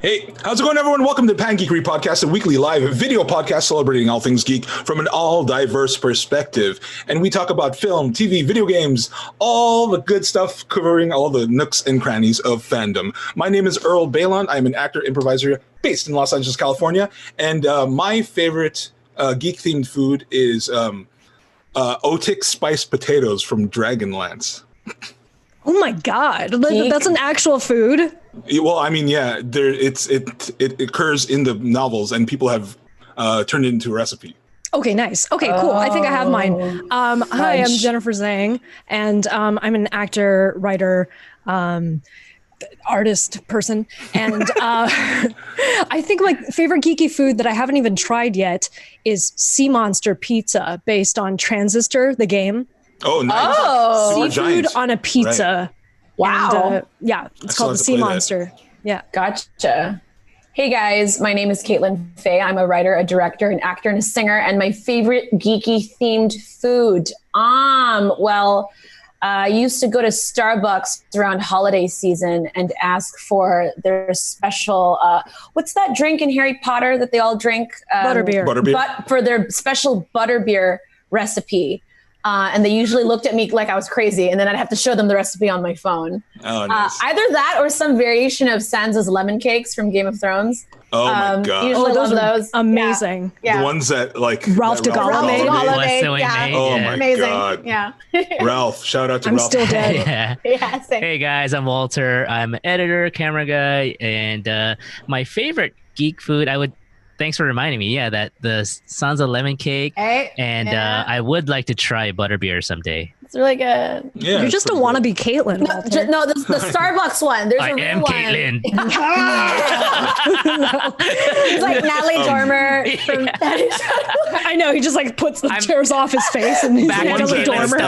Hey, how's it going, everyone? Welcome to Pan Geekery Podcast, a weekly live video podcast celebrating all things geek from an all-diverse perspective. And we talk about film, TV, video games, all the good stuff, covering all the nooks and crannies of fandom. My name is Earl Balon. I'm an actor improviser based in Los Angeles, California. And my favorite geek-themed food is Otik spiced potatoes from Dragonlance. Oh my God, that's an actual food? Well, I mean, yeah, it occurs in the novels, and people have turned it into a recipe. Okay, nice. Okay, cool. I think I have mine. Hi, I'm Jennifer Zhang, and I'm an actor, writer, artist person. And I think my favorite geeky food that I haven't even tried yet is Sea Monster Pizza, based on Transistor, the game. Oh, nice. Seafood giant. On a pizza. Right. Wow. And, yeah, it's called the Sea Monster. Yeah. Gotcha. Hey guys, my name is Caitlin Faye. I'm a writer, a director, an actor, and a singer. And my favorite geeky themed food. I used to go to Starbucks around holiday season and ask for their special, what's that drink in Harry Potter that they all drink? Butterbeer. But for their special butterbeer recipe. And they usually looked at me like I was crazy, and then I'd have to show them the recipe on my phone. Oh, nice. Either that or some variation of Sansa's lemon cakes from Game of Thrones. Oh my God! Usually love those. Amazing. Yeah. The ones that Ralph DeGaulle made. Oh my amazing. God! Yeah. Ralph, shout out to I'm Ralph. Still dead. Yeah. Hey guys, I'm Walter. I'm an editor, camera guy, and my favorite geek food, thanks for reminding me. Yeah, that the Sansa lemon cake, and I would like to try butterbeer someday. It's really good. Yeah, you're just a wannabe Caitlin. No, the Starbucks one. There's a real one. Caitlin. It's like Natalie Dormer from I know, he just puts the chairs off his face and he's back Natalie Dormer.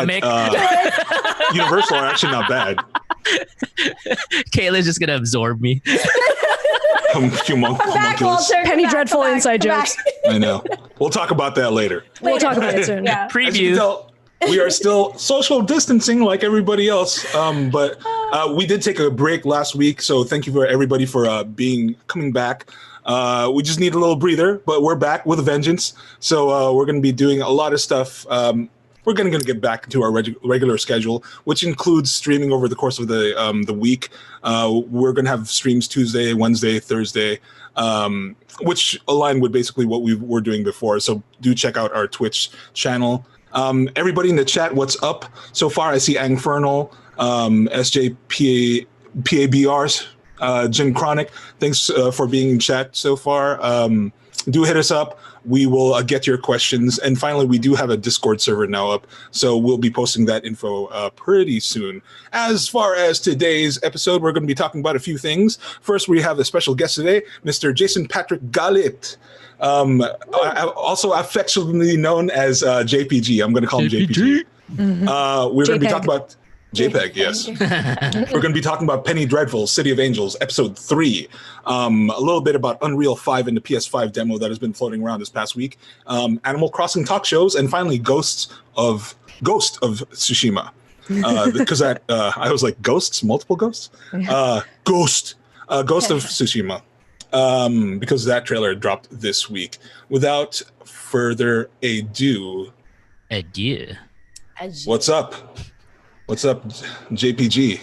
Universal are actually not bad. Caitlin's just gonna absorb me. Homunculus. Penny Dreadful inside jokes. I know. We'll talk about that later. We'll talk about it soon. Yeah. Preview. We are still social distancing like everybody else, but we did take a break last week, so thank you for everybody for coming back. We just need a little breather, but we're back with a vengeance. So we're going to be doing a lot of stuff. We're going to get back to our regular schedule, which includes streaming over the course of the week. We're going to have streams Tuesday, Wednesday, Thursday, which align with basically what we were doing before. So do check out our Twitch channel. Everybody in the chat, what's up? So far, I see Angfernal, SJPABRs, Jim Chronic. Thanks for being in chat so far. Do hit us up. We will get your questions. And finally, we do have a Discord server now up, so we'll be posting that info pretty soon. As far as today's episode, we're going to be talking about a few things. First, we have a special guest today, Mr. Jason Patrick Galit. Also affectionately known as JPG. I'm going to call him JPG. Mm-hmm. We're going to be talking about JPEG, yes. We're going to be talking about Penny Dreadful, City of Angels, Episode 3. A little bit about Unreal 5 and the PS5 demo that has been floating around this past week. Animal Crossing talk shows, and finally Ghost of Tsushima. Because I was like, ghosts? Multiple ghosts? Ghost of Tsushima. Because that trailer dropped this week. Without further ado. What's up? What's up, JPG?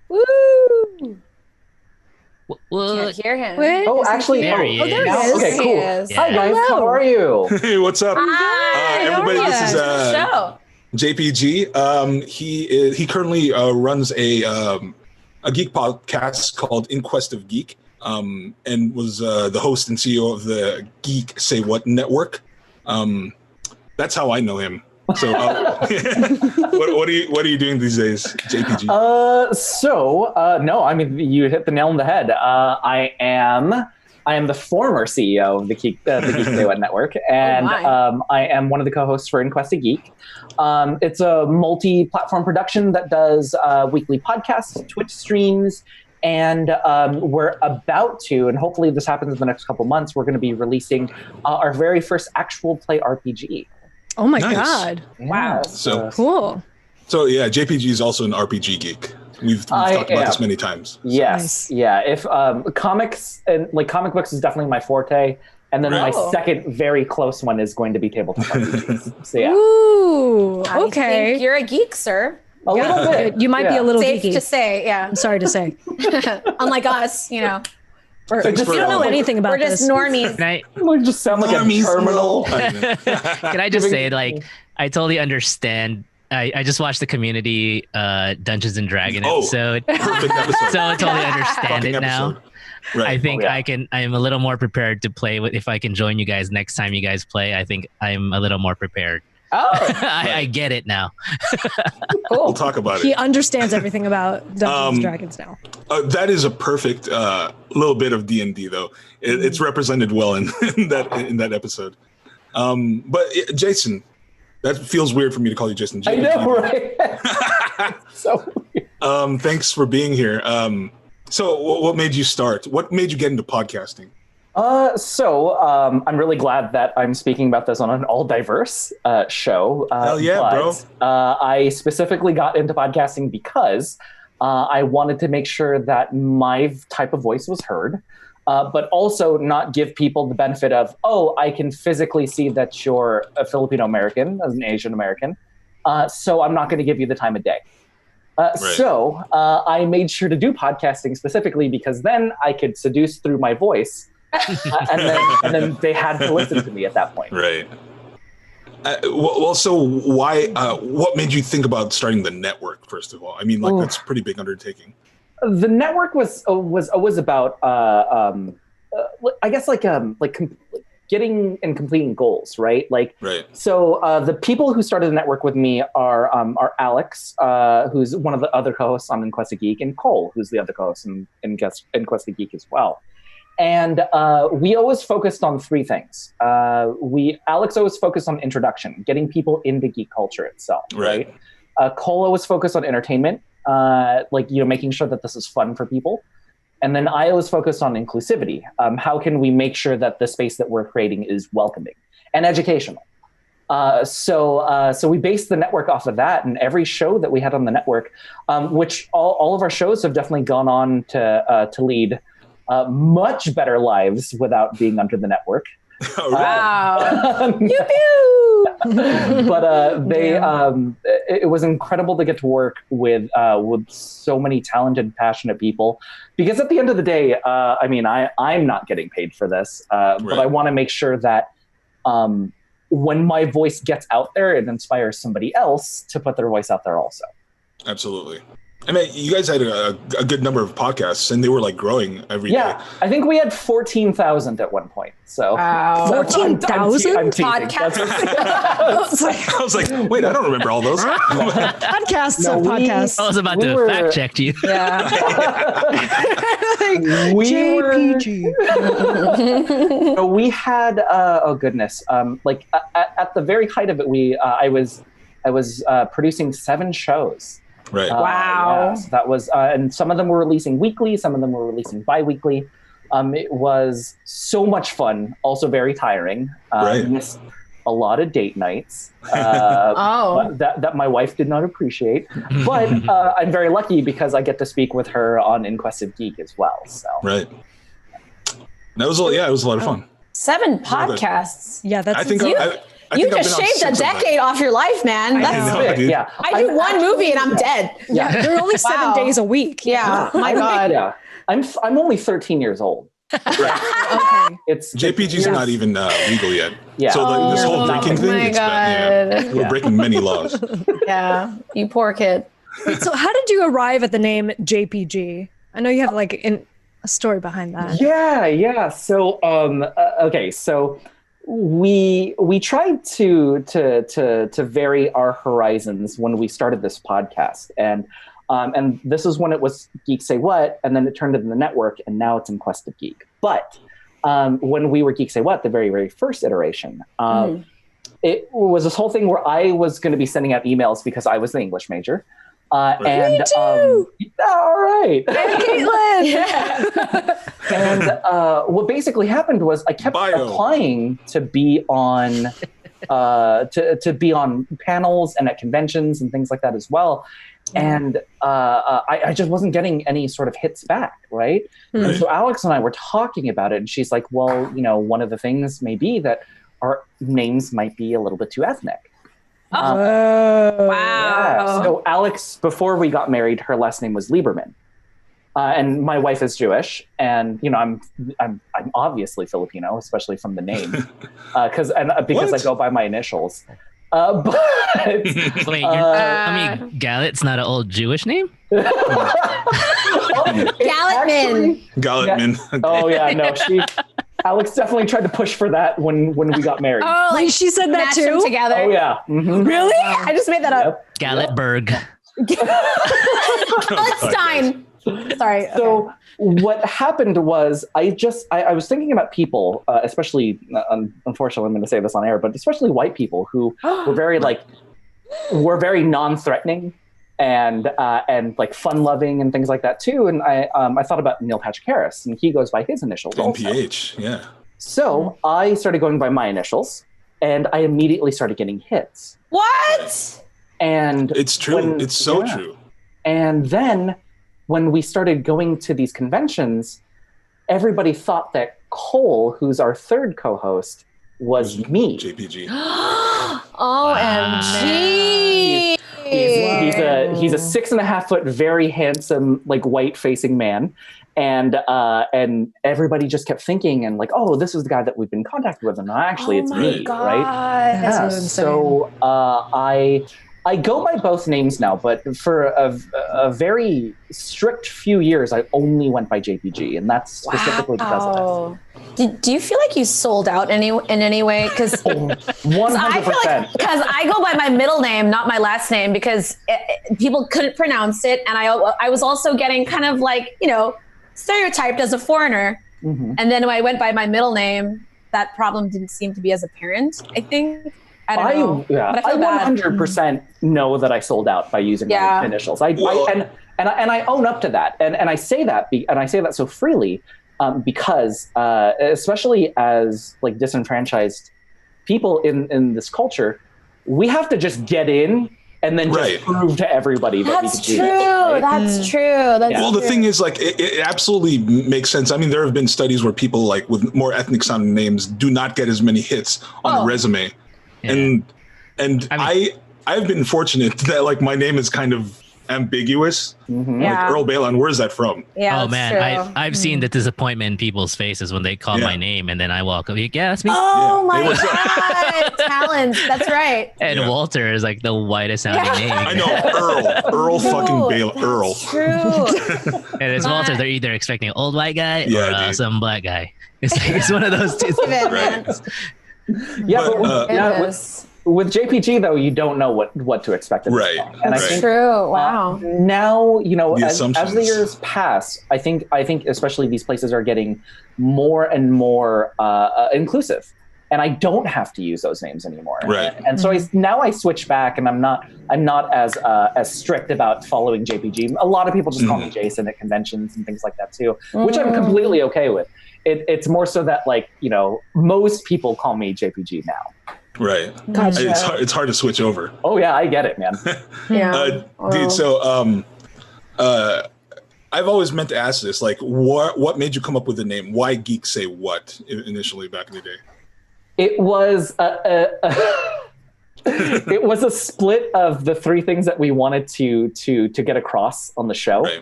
Woo! What? Can't hear him. Oh, actually, there he is. There he is. Okay, cool. Yeah. Hi guys, how are you? Hey, what's up? Hi, everybody, this is show. JPG. He currently runs a geek podcast called In Quest of Geek, and was the host and CEO of the Geek Say What Network. That's how I know him. So, what are you doing these days, JPG? No, I mean you hit the nail on the head. I am the former CEO of the Geek Say What Network, and I am one of the co-hosts for In Quest of Geek. It's a multi-platform production that does weekly podcasts, Twitch streams, and we're about to, and hopefully this happens in the next couple months, we're going to be releasing our very first actual play RPG. Oh my God. Wow. So cool. So yeah, JPG is also an RPG geek. We've talked about this many times. Yes, yeah. If comics and like comic books is definitely my forte, and then my second very close one is going to be tabletop RPGs. So yeah. Ooh, okay. I think you're a geek, sir. A little bit. You might be a little Safe geeky. to say, yeah. I'm sorry to say. Unlike us, you know. We don't know anything about this. We're just normies. Can I, We just sound like a terminal. can I just say, like, I totally understand. I just watched the Community Dungeons and Dragons episode. Perfect episode. So I totally understand it now. Right. I think I am a little more prepared to play with, if I can join you guys next time you guys play. I think I'm a little more prepared. Oh, I get it now. cool. We'll talk about He it. understands everything about Dungeons and Dragons now. That is a perfect little bit of D&D, though. It's represented well in that episode. But Jason, that feels weird for me to call you Jason. I know, right? So weird. Thanks for being here. So what made you start? What made you get into podcasting? I'm really glad that I'm speaking about this on an all-diverse show. Hell yeah, bro. I specifically got into podcasting because I wanted to make sure that my type of voice was heard, but also not give people the benefit of, I can physically see that you're a Filipino American, as an Asian American, so I'm not going to give you the time of day. So I made sure to do podcasting specifically because then I could seduce through my voice. And then they had to listen to me at that point. Right. So why? What made you think about starting the network? First of all, I mean, that's a pretty big undertaking. The network was always about, I guess, getting and completing goals, right? So the people who started the network with me are Alex, who's one of the other co-hosts on In Quest of Geek, and Cole, who's the other co-host in Quest of Geek as well. And we always focused on three things. Alex always focused on introduction, getting people into geek culture itself, right? Cole always focused on entertainment, making sure that this is fun for people. And then I always focused on inclusivity. How can we make sure that the space that we're creating is welcoming and educational? So we based the network off of that, and every show that we had on the network, which all of our shows have definitely gone on to lead much better lives without being under the network. Wow. But it was incredible to get to work with so many talented, passionate people. Because at the end of the day, I'm not getting paid for this, but I want to make sure that when my voice gets out there, it inspires somebody else to put their voice out there also. Absolutely. I mean, you guys had a good number of podcasts, and they were growing every day. Yeah, I think we had 14,000 at one point. So 14,000 podcasts. I was like, wait, I don't remember all those. Podcasts. I was about to fact check you. Yeah. JPG. We had at the very height of it, I was producing 7 shows. Right. Wow. So that was, and some of them were releasing weekly, some of them were releasing bi-weekly. It was so much fun, also very tiring. Missed a lot of date nights that my wife did not appreciate. But I'm very lucky because I get to speak with her on In Quest of Geek as well. So. Right. That was it was a lot of fun. 7 podcasts. Yeah, that's. I think you just shaved a decade off your life, man. That's dude. Yeah. I do one movie and I'm dead. Yeah, they're only 7 days a week. Yeah. My God. Yeah. I'm only 13 years old. Okay. It's JPGs are not even legal yet. Yeah. So this whole drinking thing, my God. we're breaking many laws. Yeah. You poor kid. Wait, so how did you arrive at the name JPG? I know you have a story behind that. Yeah. So so we tried to vary our horizons when we started this podcast, and this is when it was Geek Say What, and then it turned into the network, and now it's In Quest of Geek. But when we were Geek Say What, the very, very first iteration, it was this whole thing where I was going to be sending out emails because I was the English major. Me too. All right. And Caitlin. And what basically happened was I kept applying to be on to be on panels and at conventions and things like that as well. And I just wasn't getting any sort of hits back, right? And so Alex and I were talking about it, and she's like, well, you know, one of the things may be that our names might be a little bit too ethnic. Wow. Yeah. So Alex, before we got married, her last name was Lieberman. And my wife is Jewish, and you know I'm obviously Filipino, especially from the name, because I go by my initials. But wait, I mean, Galit's not an old Jewish name. Galitman. Galitman. Yeah. Oh yeah, no, Alex definitely tried to push for that when we got married. Oh, Like she said that too? Together. Oh yeah. Mm-hmm. Really? I just made that up. Galitberg. Stein. Sorry. So what happened was I was thinking about people, especially, unfortunately, I'm going to say this on air, but especially white people who were very very non-threatening and like fun-loving and things like that too. And I thought about Neil Patrick Harris, and he goes by his initials. NPH, yeah. So I started going by my initials, and I immediately started getting hits. What? And it's true. It's so true. And then when we started going to these conventions, everybody thought that Cole, who's our third co-host, was me. JPG. OMG. He's a 6.5 foot, very handsome, like white facing man. And everybody just kept thinking and like, oh, this is the guy that we've been in contact with. And actually it's me, right? That's so I go by both names now, but for a very strict few years, I only went by JPG, and that's specifically because of it. Do you feel like you sold out in any way? Because 100%. I feel like because I go by my middle name, not my last name, because people couldn't pronounce it, and I was also getting kind of like, you know, stereotyped as a foreigner, and then when I went by my middle name, that problem didn't seem to be as apparent, I think. I don't know. Yeah, I 100% know that I sold out by using my initials. And I own up to that, and I say that so freely because especially as like disenfranchised people in this culture, we have to just get in and then just prove to everybody that we can do it. Right? That's true. Well, the thing is, like, it absolutely makes sense. I mean, there have been studies where people like with more ethnic sounding names do not get as many hits on a resume. Yeah. And I've been fortunate that like my name is kind of ambiguous. Like Earl Balon, where's that from? Yeah, oh man, I've seen the disappointment in people's faces when they call my name, and then I walk up. Yeah, that's me. Oh my god, talent. That's right. And Walter is like the whitest sounding name. I know, Earl fucking Balon. Earl. True. And it's Walter. They're either expecting an old white guy or some black guy. It's one of those two. Right. Yeah, with JPG though, you don't know what to expect. Right. And I think true. Wow. Now, you know, as the years pass, I think especially these places are getting more and more inclusive, and I don't have to use those names anymore. Right. And so I switch back, and I'm not as strict about following JPG. A lot of people just call me Jason at conventions and things like that too, which I'm completely okay with. It's more so that, like, you know, most people call me JPG now. Right. Gotcha. It's hard to switch over. Oh yeah, I get it, man. Dude, so I've always meant to ask this, like, what made you come up with the name? Why Geek Say What initially back in the day? It was it was a split of the three things that we wanted to get across on the show. Right.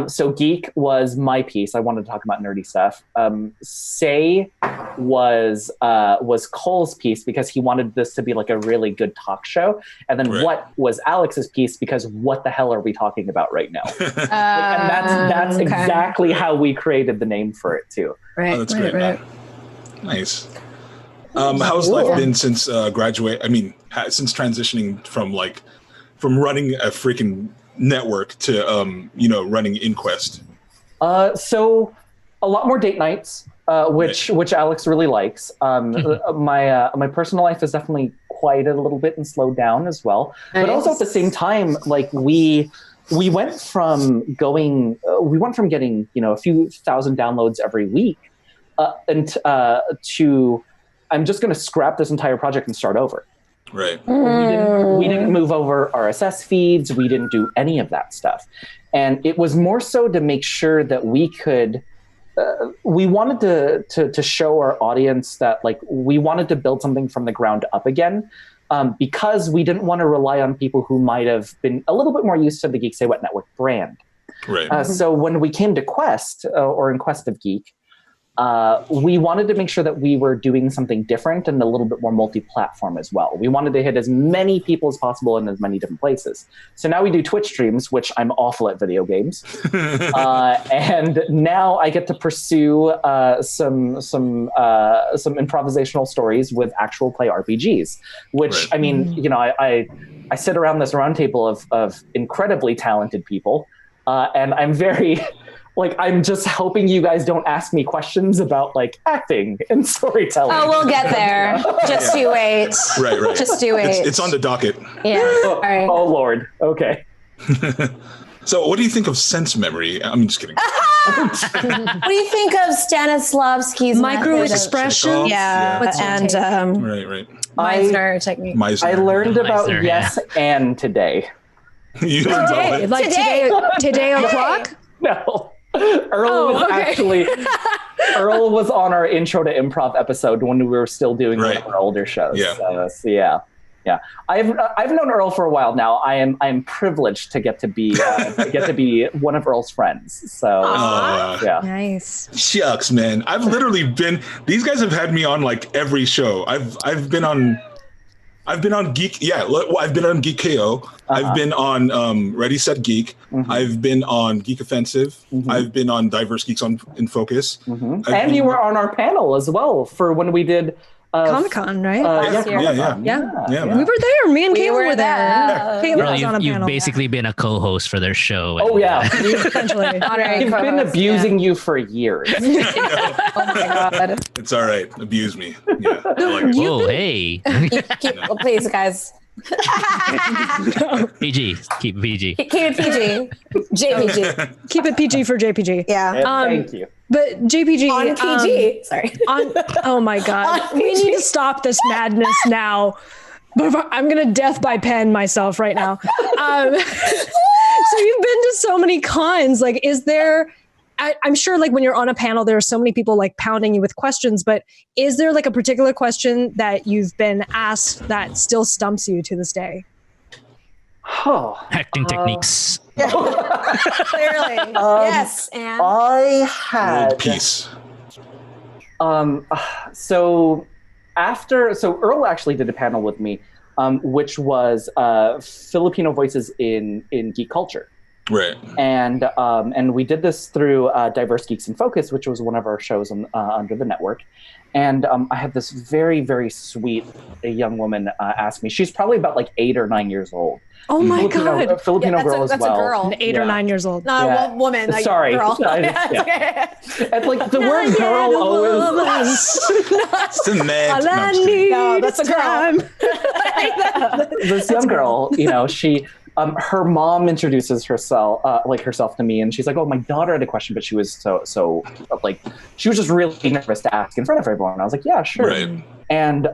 So Geek was my piece. I wanted to talk about nerdy stuff. Say was Cole's piece because he wanted this to be like a really good talk show. And then What was Alex's piece because what the hell are we talking about right now? And that's exactly how we created the name for it too. Right. Oh, that's great. Right. Nice. How's life been since graduate? I mean, since transitioning from running a freaking network to running In Quest? So a lot more date nights, which Alex really likes. My personal life is definitely quieted a little bit and slowed down as well. But also at the same time, like we went from getting a few thousand downloads every week to I'm just going to scrap this entire project and start over. Right. We didn't move over RSS feeds. We didn't do any of that stuff. And it was more so to make sure that we could, we wanted to show our audience that like we wanted to build something from the ground up again, because we didn't want to rely on people who might have been a little bit more used to the Geek Say What Network brand. Right. So when we came to Quest, or In Quest of Geek, we wanted to make sure that we were doing something different and a little bit more multi-platform as well. We wanted to hit as many people as possible in as many different places. So now we do Twitch streams, which I'm awful at video games. And now I get to pursue some improvisational stories with actual play RPGs, which, right. I mean, you know, I sit around this round table of incredibly talented people, and I'm very... like, I'm just hoping you guys don't ask me questions about like acting and storytelling. Oh, we'll get there. Just you wait. Right. Just you wait. It's on the docket. Yeah. Oh, All right. oh Lord. Okay. So what do you think of sense memory? I'm just kidding. What do you think of Stanislavski's Micro method of- expression? Yeah. What's your And take? Right. Meisner technique. Meisner. I learned about Meisner, yes and today. You learned about Today, it. like today o'clock? No. Earl Earl was on our intro to improv episode when we were still doing one of our older shows. Yeah. So yeah. I've known Earl for a while now. I am privileged to get to be one of Earl's friends. So yeah. Nice. Shucks, man. I've literally been. These guys have had me on like every show. I've been on Geek. Yeah, I've been on Geek KO. I've been on Ready Set Geek. I've been on Geek Offensive. I've been on Diverse Geeks in Focus. And you were on our panel as well for when we did Comic-Con, right? Yeah. We were there. Me and We Kayla were there. Kayla Well, was on a you've panel. basically been a co-host for their show. Oh yeah. Essentially. We've been abusing you for years. Oh my god. It's all right. Abuse me. Yeah. I like it. Whoa, hey. Please, guys. PG. Keep PG. Keep it PG. JPG. Keep it PG for JPG. Yeah. Thank you. But JPG On PG. Sorry. Oh my God. On We PG. need to stop this madness now. I'm going to death by pen myself right now. So you've been to so many cons. Like, is there, I'm sure like when you're on a panel, there are so many people like pounding you with questions, but is there like a particular question that you've been asked that still stumps you to this day? Acting techniques. Clearly. Yes. And I had World peace. So Earl actually did a panel with me, which was Filipino voices in geek culture. Right. And we did this through Diverse Geeks in Focus, which was one of our shows under the network. And I had this very, very sweet young woman ask me. She's probably about like 8 or 9 years old. Oh my God. Filipino Yeah, girl as that's well. a girl. 8 or 9 years old. not Yeah. a woman. Like, Sorry. Girl. Yeah. And like the word girl always. It's a man. All I I'm just kidding. need No, that's a is girl. time. This young girl, you know, she. Her mom introduces herself to me, and she's like, "Oh, my daughter had a question, but she was so like she was just really nervous to ask in front of everyone." I was like, "Yeah, sure." Right. And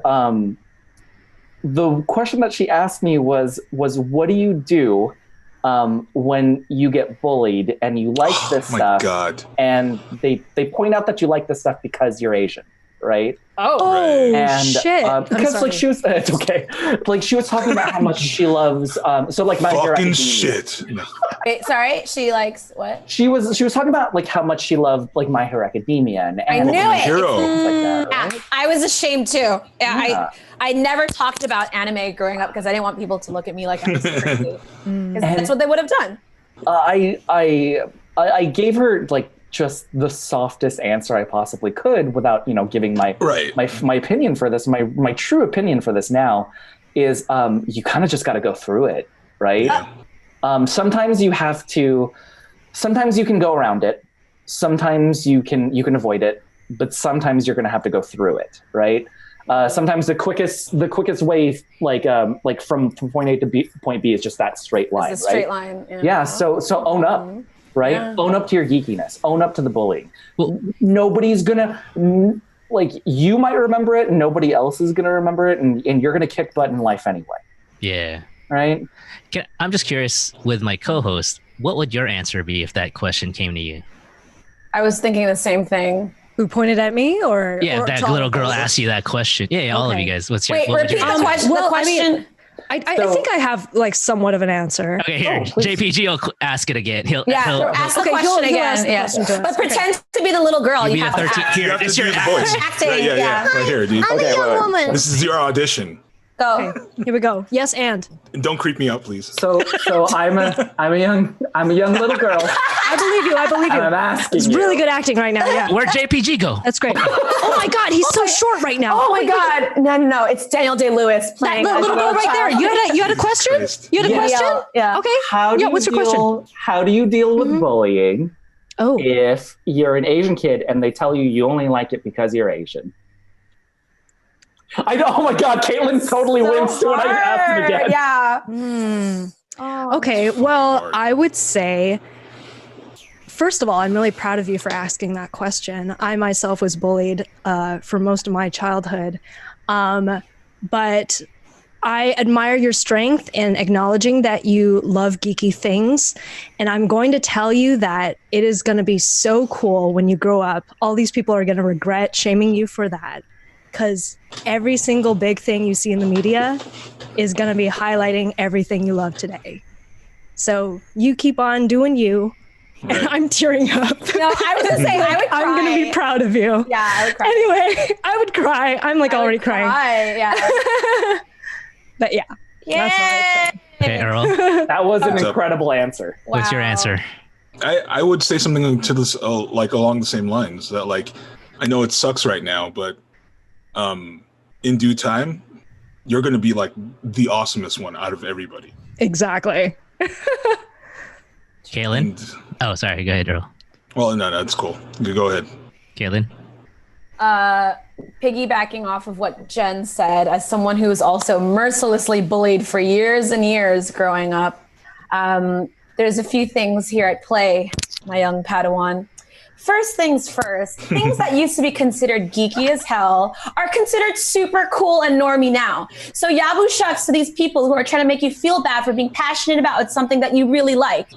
the question that she asked me was, "What do you do when you get bullied and you like this My stuff?" God. And they point out that you like this stuff because you're Asian, right? Oh, And shit. because I'm like she was, it's okay. Like she was talking about how much she loves. So like My Hero Fucking Academia. shit. No. Wait, sorry. She likes what? She was talking about like how much she loved like My Hero Academia and I knew it. Hero. things like that. Yeah, Right? I was ashamed too. Yeah. I never talked about anime growing up because I didn't want people to look at me like I was crazy. 'Cause that's what they would have done. I gave her like just the softest answer I possibly could without, you know, giving my opinion for this. My true opinion for this now is you kind of just got to go through it, right? Yeah. Sometimes you have to. Sometimes you can go around it. Sometimes you can avoid it, but sometimes you're going to have to go through it, right? Sometimes the quickest way, like from point A to point B, is just that straight line. It's a straight right? line. Yeah. So own up. Right? Yeah. Own up to your geekiness. Own up to the bullying. Well- Nobody's gonna like you might remember it and nobody else is going to remember it, and you're going to kick butt in life anyway. Yeah. Right? I'm just curious with my co-host, what would your answer be if that question came to you? I was thinking the same thing. Who pointed at me, or yeah, or that little girl asked you that question. Yeah, all of you guys. What's your? Wait, what repeat would your the answer? question. Well, the question. I think I have like somewhat of an answer. Okay, here, JPG will ask it again. He'll ask the Okay, question he'll again. ask the question to us. But pretend to be the little girl. You You be have the to 13. act. Here, You have to it's do your the voice. Acting, Yeah. Right here, dude. I'm a young woman. This is your audition. Go. Okay, here we go. Yes, and And don't creep me out, please. So I'm a young little girl. I believe you. And I'm asking It's you. really good acting right now. Yeah, Where'd JPG go? that's great. Oh my God, he's so short right now. Oh my God! No! It's Daniel Day-Lewis That playing little girl right there. You had a question? Christ. You had a Yeah. question? Yeah. Okay. How do Yeah, you what's your deal, question? How do you deal with bullying Oh, if you're an Asian kid and they tell you only like it because you're Asian? I know. Oh my God, Caitlin totally winced when I asked it again. Yeah. okay. Well, hard. I would say, first of all, I'm really proud of you for asking that question. I myself was bullied for most of my childhood. But I admire your strength in acknowledging that you love geeky things. And I'm going to tell you that it is going to be so cool when you grow up. All these people are going to regret shaming you for that. Because every single big thing you see in the media is going to be highlighting everything you love today. So you keep on doing you. And I'm tearing up. No, I was gonna say I would cry. I'm going to be proud of you. Yeah, I would cry. Anyway, I would cry. I'm like I would already crying. cry, yeah. But yeah. Yay! Okay, Earl, That was an What's up? incredible answer. what's your Wow. answer? I would say something to this like along the same lines that like I know it sucks right now, but in due time you're going to be like the awesomest one out of everybody. Exactly. Kaylin? And, Oh, sorry. Go ahead, Earl. well, no, it's cool. You go ahead. Kaylin? Piggybacking off of what Jen said, as someone who was also mercilessly bullied for years and years growing up, there's a few things here at play, my young Padawan. First things first, things that used to be considered geeky as hell are considered super cool and normy now. So yabu shucks to these people who are trying to make you feel bad for being passionate about something that you really like.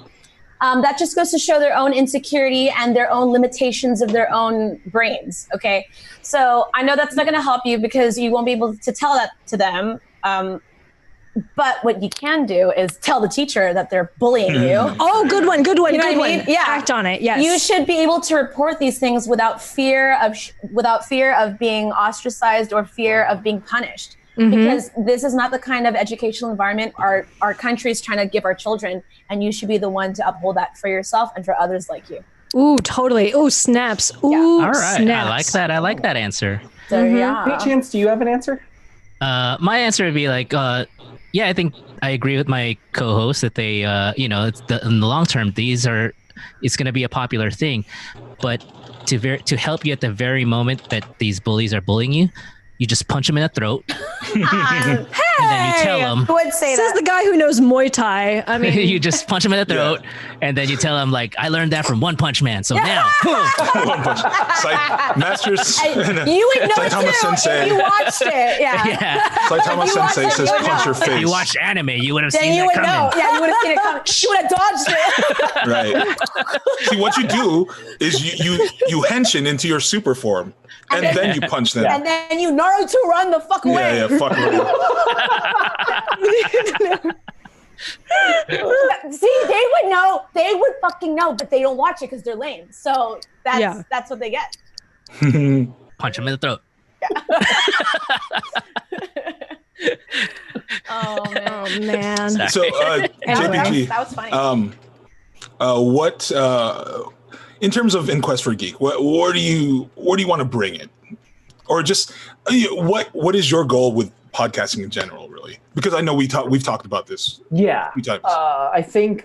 That just goes to show their own insecurity and their own limitations of their own brains, okay? So I know that's not gonna help you because you won't be able to tell that to them. But what you can do is tell the teacher that they're bullying you. Oh, good one. You know good what I one. mean? Yeah. Act on it. Yes. You should be able to report these things without fear of being ostracized or fear of being punished. Because this is not the kind of educational environment our country is trying to give our children, and you should be the one to uphold that for yourself and for others like you. Ooh, totally. Ooh, snaps. Ooh, All right. snaps. I like that. I like that answer. So Any yeah. chance, do you have an answer? My answer would be like, yeah, I think I agree with my co-host that they, in the long term, it's going to be a popular thing. But to help you at the very moment that these bullies are bullying you, you just punch them in the throat. And then you tell them. I would say Says that. the guy who knows Muay Thai. I mean, You just punch them in the throat, and then you tell them like, I learned that from One Punch Man. So now, Masters. You would know Saitama it too Sensei. if you watched it. Yeah. yeah, Saitama You watch Sensei it, says you would punch your know. if face. you watched anime, you would have Then seen you that would coming. know. Yeah, you would have seen it coming. You would have dodged it. Right. See, what you do is you henshin into your super form, and then you punch them. And then you Naruto run the fuck away. Yeah, fuck right. See, they would know. They would fucking know, but they don't watch it because they're lame. So that's what they get. Punch him in the throat. Oh man, oh man. So, JPG, that was funny. what in terms of In Quest for Geek, where do you want to bring it, or just what is your goal with podcasting in general, really? Because I know we've talked about this. Yeah. A few times. I think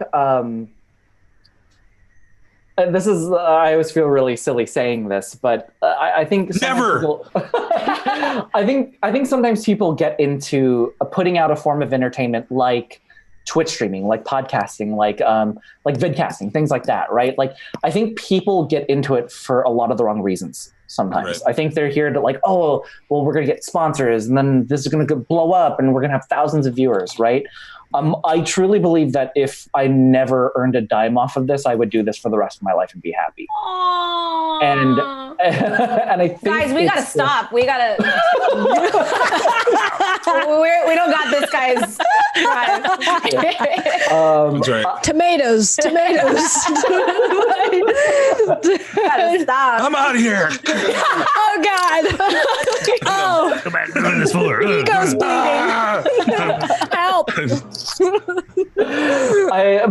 this is. I always feel really silly saying this, but I think Never. People, I think sometimes people get into putting out a form of entertainment like Twitch streaming, like podcasting, like vidcasting, things like that, right? Like, I think people get into it for a lot of the wrong reasons sometimes. Right. I think they're here to like, oh, well, we're going to get sponsors, and then this is going to blow up, and we're going to have thousands of viewers, right? I truly believe that if I never earned a dime off of this, I would do this for the rest of my life and be happy. Aww. And I think, guys, we gotta stop. We gotta. we don't got this, guys. That's right. Tomatoes. Gotta stop. I'm out of here. Oh God. Oh, Come back on this floor. ego's bleeding. Help. I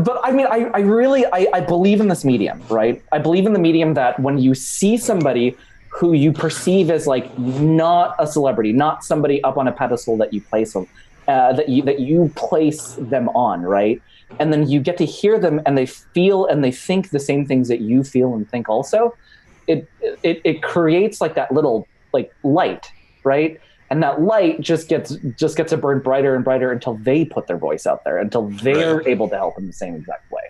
believe in this medium, right? I believe in the medium that when you see somebody who you perceive as like not a celebrity, not somebody up on a pedestal that you place that you place them on, right? And then you get to hear them, and they feel and they think the same things that you feel and think also. It creates like that little like light, right? And that light just gets to burn brighter and brighter until they put their voice out there, until they're able to help in the same exact way.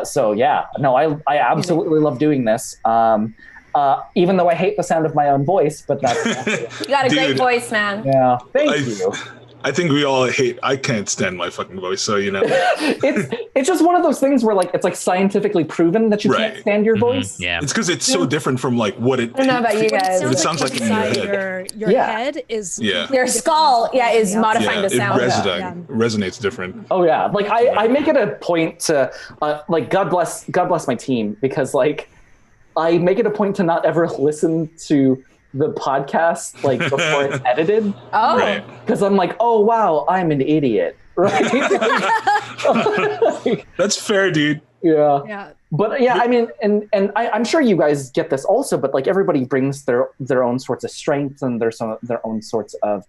So yeah, no, I absolutely love doing this. Even though I hate the sound of my own voice, but that's you got a great voice, man. Yeah, thank you. I think we all I can't stand my fucking voice, so you know. it's just one of those things where like it's like scientifically proven that you can't stand your voice. Yeah. It's because it's so different from like what it. I don't know about you guys. It sounds like in your head. Your head is. Yeah. Your skull, is modifying the sound. It resonates different. Oh yeah, like I make it a point to like God bless my team, because like I make it a point to not ever listen to the podcast like before it's edited. Oh, right. Because I'm like, oh wow, I'm an idiot, right? That's fair, dude. Yeah. But yeah, I mean, and I'm sure you guys get this also, but like everybody brings their own sorts of strengths and their own sorts of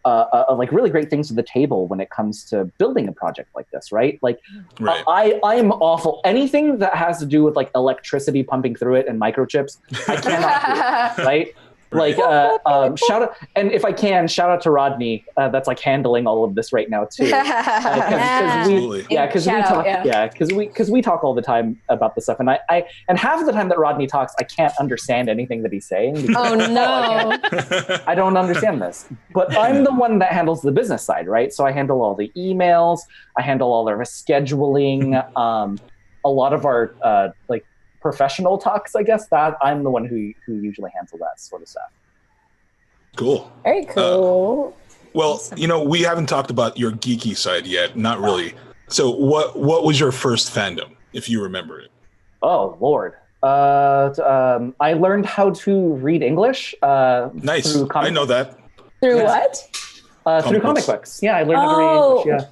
like really great things to the table when it comes to building a project like this, right? Like, I am awful. Anything that has to do with like electricity pumping through it and microchips, I cannot do it, right? Like, shout out, and if I can, shout out to Rodney, that's like handling all of this right now too. Because we talk all the time about this stuff, and and half the time that Rodney talks, I can't understand anything that he's saying. Oh no, I don't understand this. But I'm the one that handles the business side, right? So I handle all the emails, I handle all our scheduling, a lot of our like professional talks, I guess, that I'm the one who usually handles that sort of stuff. Cool. Very cool. Well, you know, we haven't talked about your geeky side yet. Not really. So what was your first fandom, if you remember it? Oh, Lord. I learned how to read English. Nice. Through I know that. Through what? Through comic books. Yeah, I learned how to read English.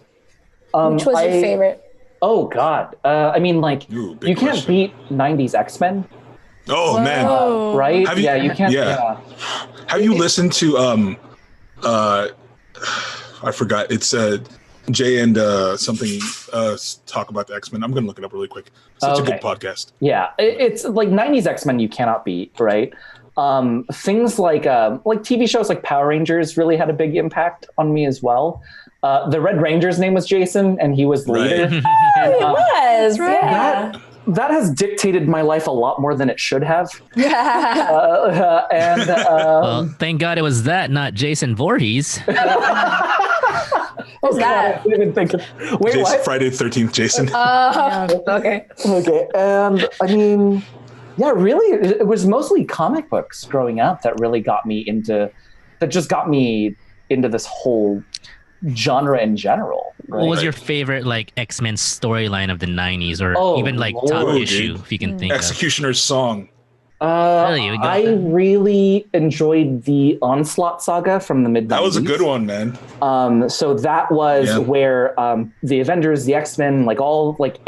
Yeah. Which was your favorite? Oh God! I mean, like, you can't beat '90s X-Men. Oh man! Right? You can't. Yeah. Have you listened to I forgot. It's Jay and something talk about the X-Men. I'm gonna look it up really quick. Such a good podcast. Yeah, it's like '90s X-Men. You cannot beat, right? Things like TV shows like Power Rangers really had a big impact on me as well. The Red Ranger's name was Jason, and he was the leader. It was, right. That has dictated my life a lot more than it should have. Well, thank God it was that, not Jason Voorhees. Who's that? I didn't even think of. Wait, Jason, what? Friday the 13th, Jason. Okay. Okay, and I mean, yeah, really, it was mostly comic books growing up that really got me into this whole genre in general. Right? What was your favorite like X-Men storyline of the 90s, or even like top issue, if you can think Executioner's Song. I really enjoyed the Onslaught saga from the mid-90s. That was a good one, man. So that was where the Avengers, the X-Men,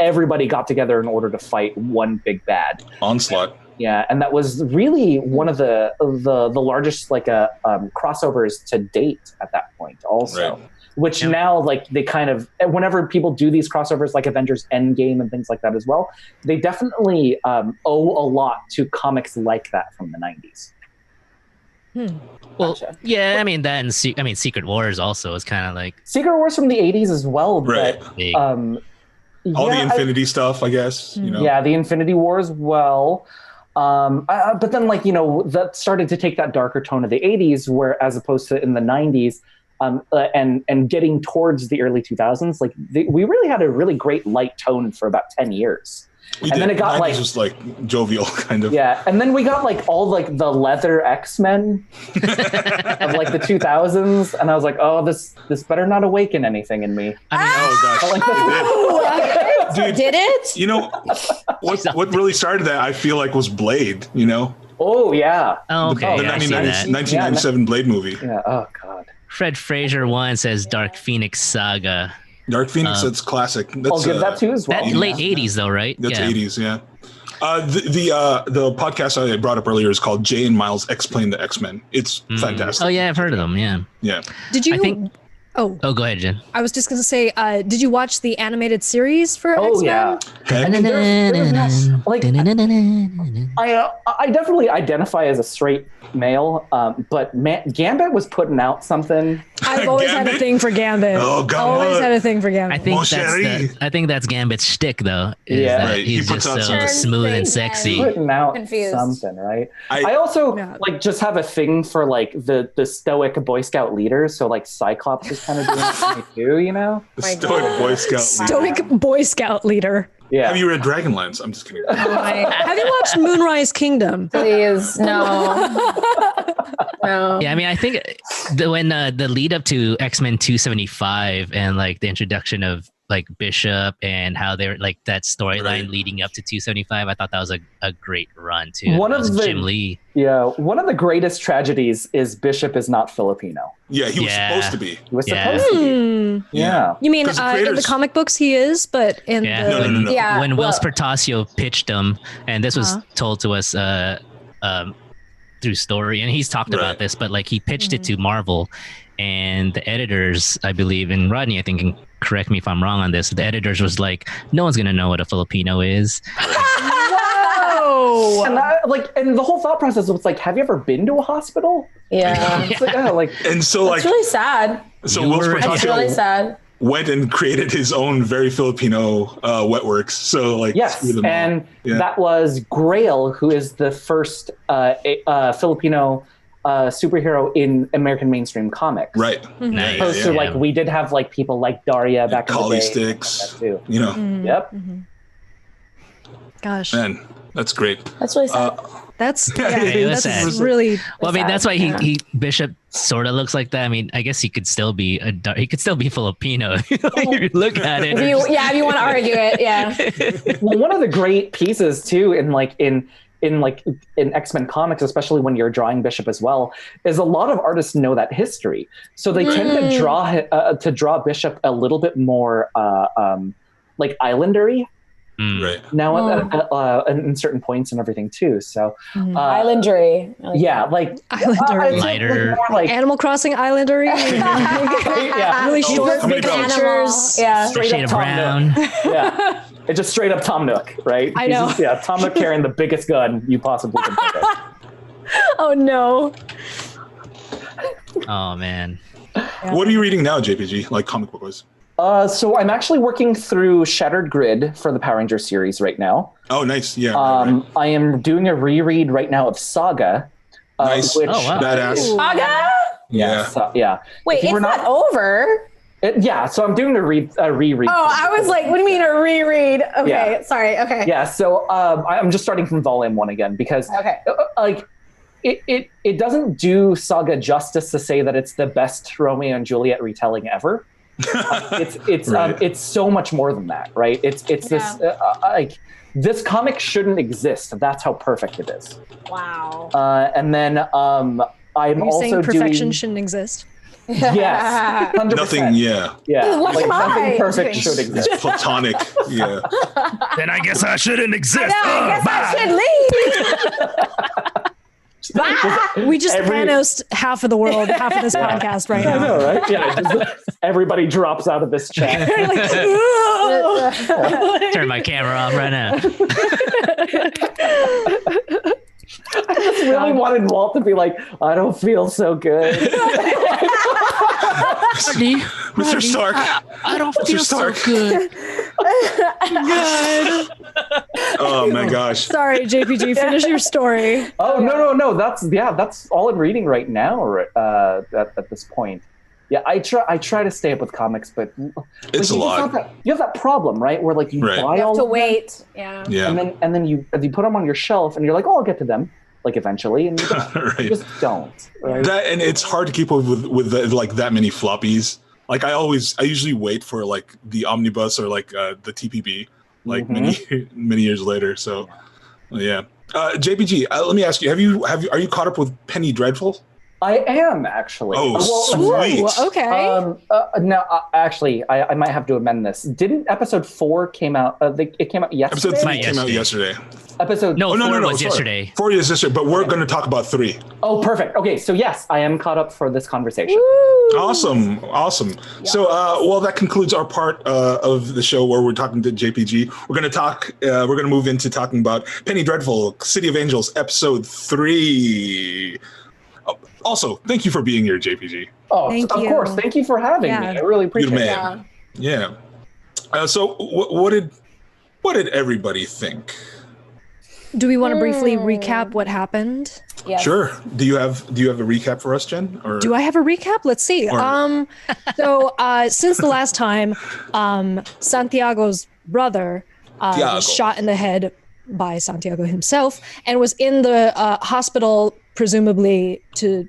everybody got together in order to fight one big bad. Onslaught. Yeah, and that was really one of the largest crossovers to date at that point also. Right. Which now, they kind of, whenever people do these crossovers like Avengers Endgame and things like that as well, they definitely owe a lot to comics like that from the 90s. Well, Gotcha. yeah, I mean that, and Secret Wars also is kind of like Secret Wars from the 80s as well, Right. but big. All the Infinity stuff, I guess. You know. yeah, the Infinity War as well. But then, like, that started to take that darker tone of the 80s, where as opposed to in the 90s, and getting towards the early 2000s, like we really had a really great light tone for about 10 years. Then it got like just like jovial kind of. Yeah, and then we got like all like the leather X-Men of like the 2000s, and I was like, oh, this better not awaken anything in me. I mean, Oh gosh, Dude, did it? you know what really started that? I feel like was Blade. You know, Oh yeah, okay, the yeah, I see that. 1997 Blade movie. yeah. Oh god. Fred Fraser one says Dark Phoenix Saga. Dark Phoenix, that's classic. That's, I'll give that too as well. That late 80s though, right? That's 80s, yeah. The podcast I brought up earlier is called Jay and Miles Explain the X-Men. It's fantastic. Oh yeah, I've heard of them. Yeah. Yeah. Did you? I think. Oh, go ahead, Jen. I was just gonna say, did you watch the animated series for Oh X-Men? yeah. Heck, Like I definitely identify as a straight male, but Gambit was putting out something. I've always had a Gambit? thing for Gambit. Oh, God. Always had a thing for Gambit. I think that's Gambit's shtick though. Is Yeah. that Right, he he's puts just out so something. smooth and sexy. Putting out Confused. something, right? I- I also Yeah. like just have a thing for like the stoic Boy Scout leaders. So like Cyclops is kind of doing it too, you know? the Stoic Boy Scout. leader. Stoic Boy Scout leader. Yeah. Have you read Dragonlance? I'm just kidding. Have you watched Moonrise Kingdom? Please, no. No. Yeah, I mean, I think when the lead up to X-Men 275 and like the introduction of like Bishop and how they're like that storyline Right. leading up to 275, I thought that was a great run too. One That of was the- Jim Lee. Yeah. One of the greatest tragedies is Bishop is not Filipino. Yeah, he was Yeah. supposed to be. He was Yeah. supposed to be. Yeah. You mean 'Cause the in the creators- comic books he is, but in Yeah, the No. Yeah. when Will well, Spertasio pitched him, and this was told to us through story, and he's talked Right. about this, but like he pitched it to Marvel, and the editors, I believe, and Rodney, I think, can correct me if I'm wrong on this. The editors was like, no one's gonna know what a Filipino is. Whoa! And the whole thought process was like, have you ever been to a hospital? yeah. It's like, yeah, like And so like, It's really sad. so You Will were- It's Spertasio really sad. went and created his own very Filipino wetworks. So like, yes, screw them all. and Yeah. that was Grail, who is the first Filipino superhero in American mainstream comics. Right. Nice. Opposed to like we did have like people like Daria back in the Collie day. Sticks. Like that too. You know, Yep. Gosh, man, that's great. That's really sad. that's it was that's sad. really. Well, I mean, that's why Yeah. he Bishop sort of looks like that. I mean, I guess he could still be Filipino if you look at it. if you want to argue it, yeah. Well, one of the great pieces too in X-Men comics, especially when you're drawing Bishop as well, is a lot of artists know that history, so they tend to draw Bishop a little bit more like Islandery Right. now in certain points and everything too. So Islandry. I like yeah, like Islandery. it's Lighter. more like Animal Crossing Islandery. yeah, Really short How many bells? pictures. Yeah. straight Shade up of Tom brown. Nook. Yeah, it's just straight up Tom Nook, right? I know. He's just, Tom Nook carrying the biggest gun you possibly can think of. Oh no. Oh man. What are you reading now, JPG? Like comic book wise? So I'm actually working through Shattered Grid for the Power Ranger series right now. Oh, nice. Yeah. right. I am doing a reread right now of Saga. Nice. Which, Oh, wow. Badass. Saga? Yeah. yeah. Wait, If you it's were not over. Yeah, so I'm doing a reread. Oh, I was like, what do you mean a reread? Okay, Yeah. sorry. Okay. Yeah, so I'm just starting from volume 1 again because Okay. like it doesn't do Saga justice to say that it's the best Romeo and Juliet retelling ever. Right. It's so much more than that, right? It's this like this comic shouldn't exist. That's how perfect it is. Wow. And then I'm Are you also saying perfection doing shouldn't exist? yes, 100%. Nothing. Yeah. Yeah, What like am nothing I? perfect Okay. should exist. It's platonic. Yeah. Then I guess I shouldn't exist. I guess I should leave. We just Every- Thanos half of the world, half of this podcast right I now. know, right? Yeah, just, everybody drops out of this chat. Turn my camera off right now. just really wanted Walt to be like, I don't feel so good. Mr. Stark. I don't feel so Stark. good. Oh my gosh. Sorry, JPG, finish your story. Oh, no. That's all I'm reading right now at this point. Yeah, I try to stay up with comics, but It's a lot. You have that problem, right? Where like you buy You have all to of them, wait. Yeah. and then you put them on your shelf, and you're like, oh, I'll get to them like eventually, and you, Right. you just don't. Right? That, and it's hard to keep up with like that many floppies. Like I usually wait for like the omnibus or like the TPB like many years later. So yeah. JPG, let me ask you: are you caught up with Penny Dreadful? I am actually. Oh, sweet. Well, okay. No, actually, I might have to amend this. Didn't episode 4 came out? It came out yesterday. Episode 3 came out yesterday. Episode No, no, 4 was sorry. yesterday. 4 is yesterday, but we're going to talk about 3. Oh, perfect. Okay, so yes, I am caught up for this conversation. Awesome. Yeah. So, well, that concludes our part of the show where we're talking to JPG. We're going to move into talking about Penny Dreadful, City of Angels, episode 3. Also, thank you for being here, JPG. Oh, Thank of you. course. Thank you for having me. I really appreciate You're the it. man. Yeah. So, what did everybody think? Do we want to briefly recap what happened? Yes. Sure. Do you have a recap for us, Jen? Or Do I have a recap? Let's see. Or- So since the last time, Santiago's brother was shot in the head by Santiago himself and was in the hospital, presumably to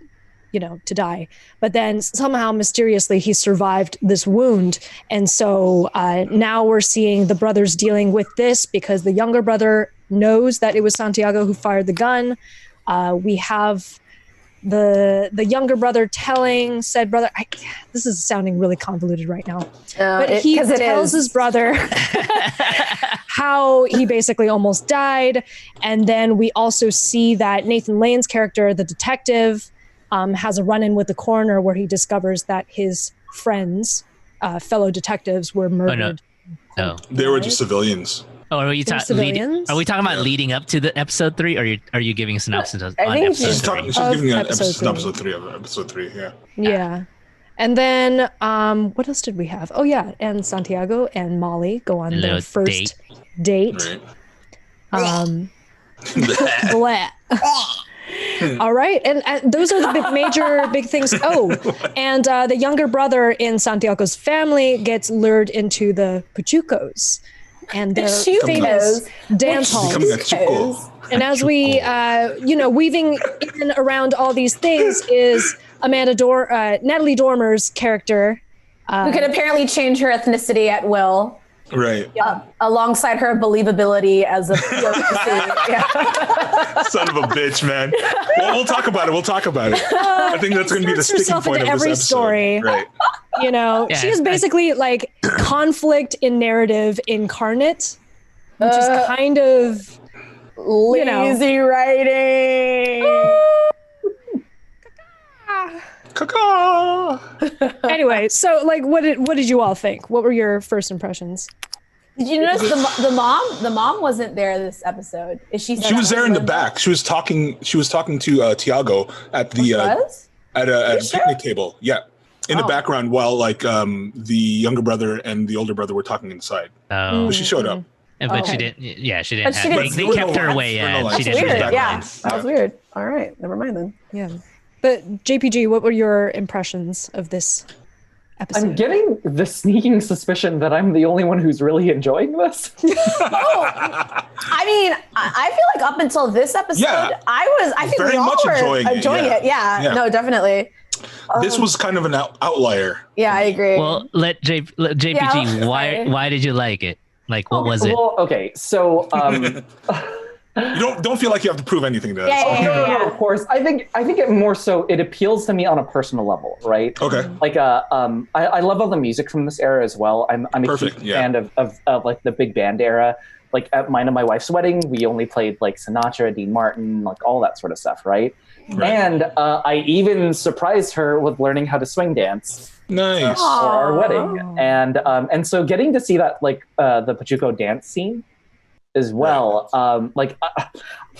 die. But then somehow mysteriously he survived this wound. And so now we're seeing the brothers dealing with this because the younger brother knows that it was Santiago who fired the gun. We have the younger brother telling said brother, this is sounding really convoluted right now, but he tells his brother how he basically almost died. And then we also see that Nathan Lane's character, the detective, has a run-in with the coroner where he discovers that his friends, fellow detectives, were murdered. No. They were just civilians. Oh, are we talking about leading up to the episode 3, or are you giving a synopsis on episode 3? She's giving an episode episode 3 of episode 3. Yeah. Yeah. And then what else did we have? Oh yeah, and Santiago and Molly go on their first date. Right. Blah. All right, and those are the major big things. Oh, and the younger brother in Santiago's family gets lured into the Pachucos and their famous dance halls. And as we, weaving in around all these things is Natalie Dormer's character, who can apparently change her ethnicity at will. Right. Alongside her believability as a Son of a bitch, man. Well, we'll talk about it. I think that's going to be the sticking point of every this episode. Story. Right. She's basically like conflict in narrative incarnate, which is kind of lazy writing. Anyway, so like, what did you all think? What were your first impressions? Did you notice the mom? The mom wasn't there this episode. She was there in the back. She was talking to Tiago at the at a picnic table. Yeah, in the background while like the younger brother and the older brother were talking inside. Oh, but she showed up. But she didn't. Yeah, she didn't. They kept her away. Yeah, she didn't. Weird. Yeah, that was weird. All right, never mind then. Yeah. But JPG, what were your impressions of this episode? I'm getting the sneaking suspicion that I'm the only one who's really enjoying this. I mean, I feel like up until this episode, I think we all were enjoying it. Yeah, no, definitely. This was kind of an outlier. Yeah, I agree. Well, let JPG. Why did you like it? Like, what was it? Well, okay, so. You don't feel like you have to prove anything to us. Yeah, of course. I think it more so it appeals to me on a personal level, right? Okay. Like I love all the music from this era as well. I'm a huge fan of like the big band era. Like at mine and my wife's wedding, we only played like Sinatra, Dean Martin, like all that sort of stuff, right? And I even surprised her with learning how to swing dance. Nice. For our wedding, and so getting to see that like the Pachuco dance scene. as well.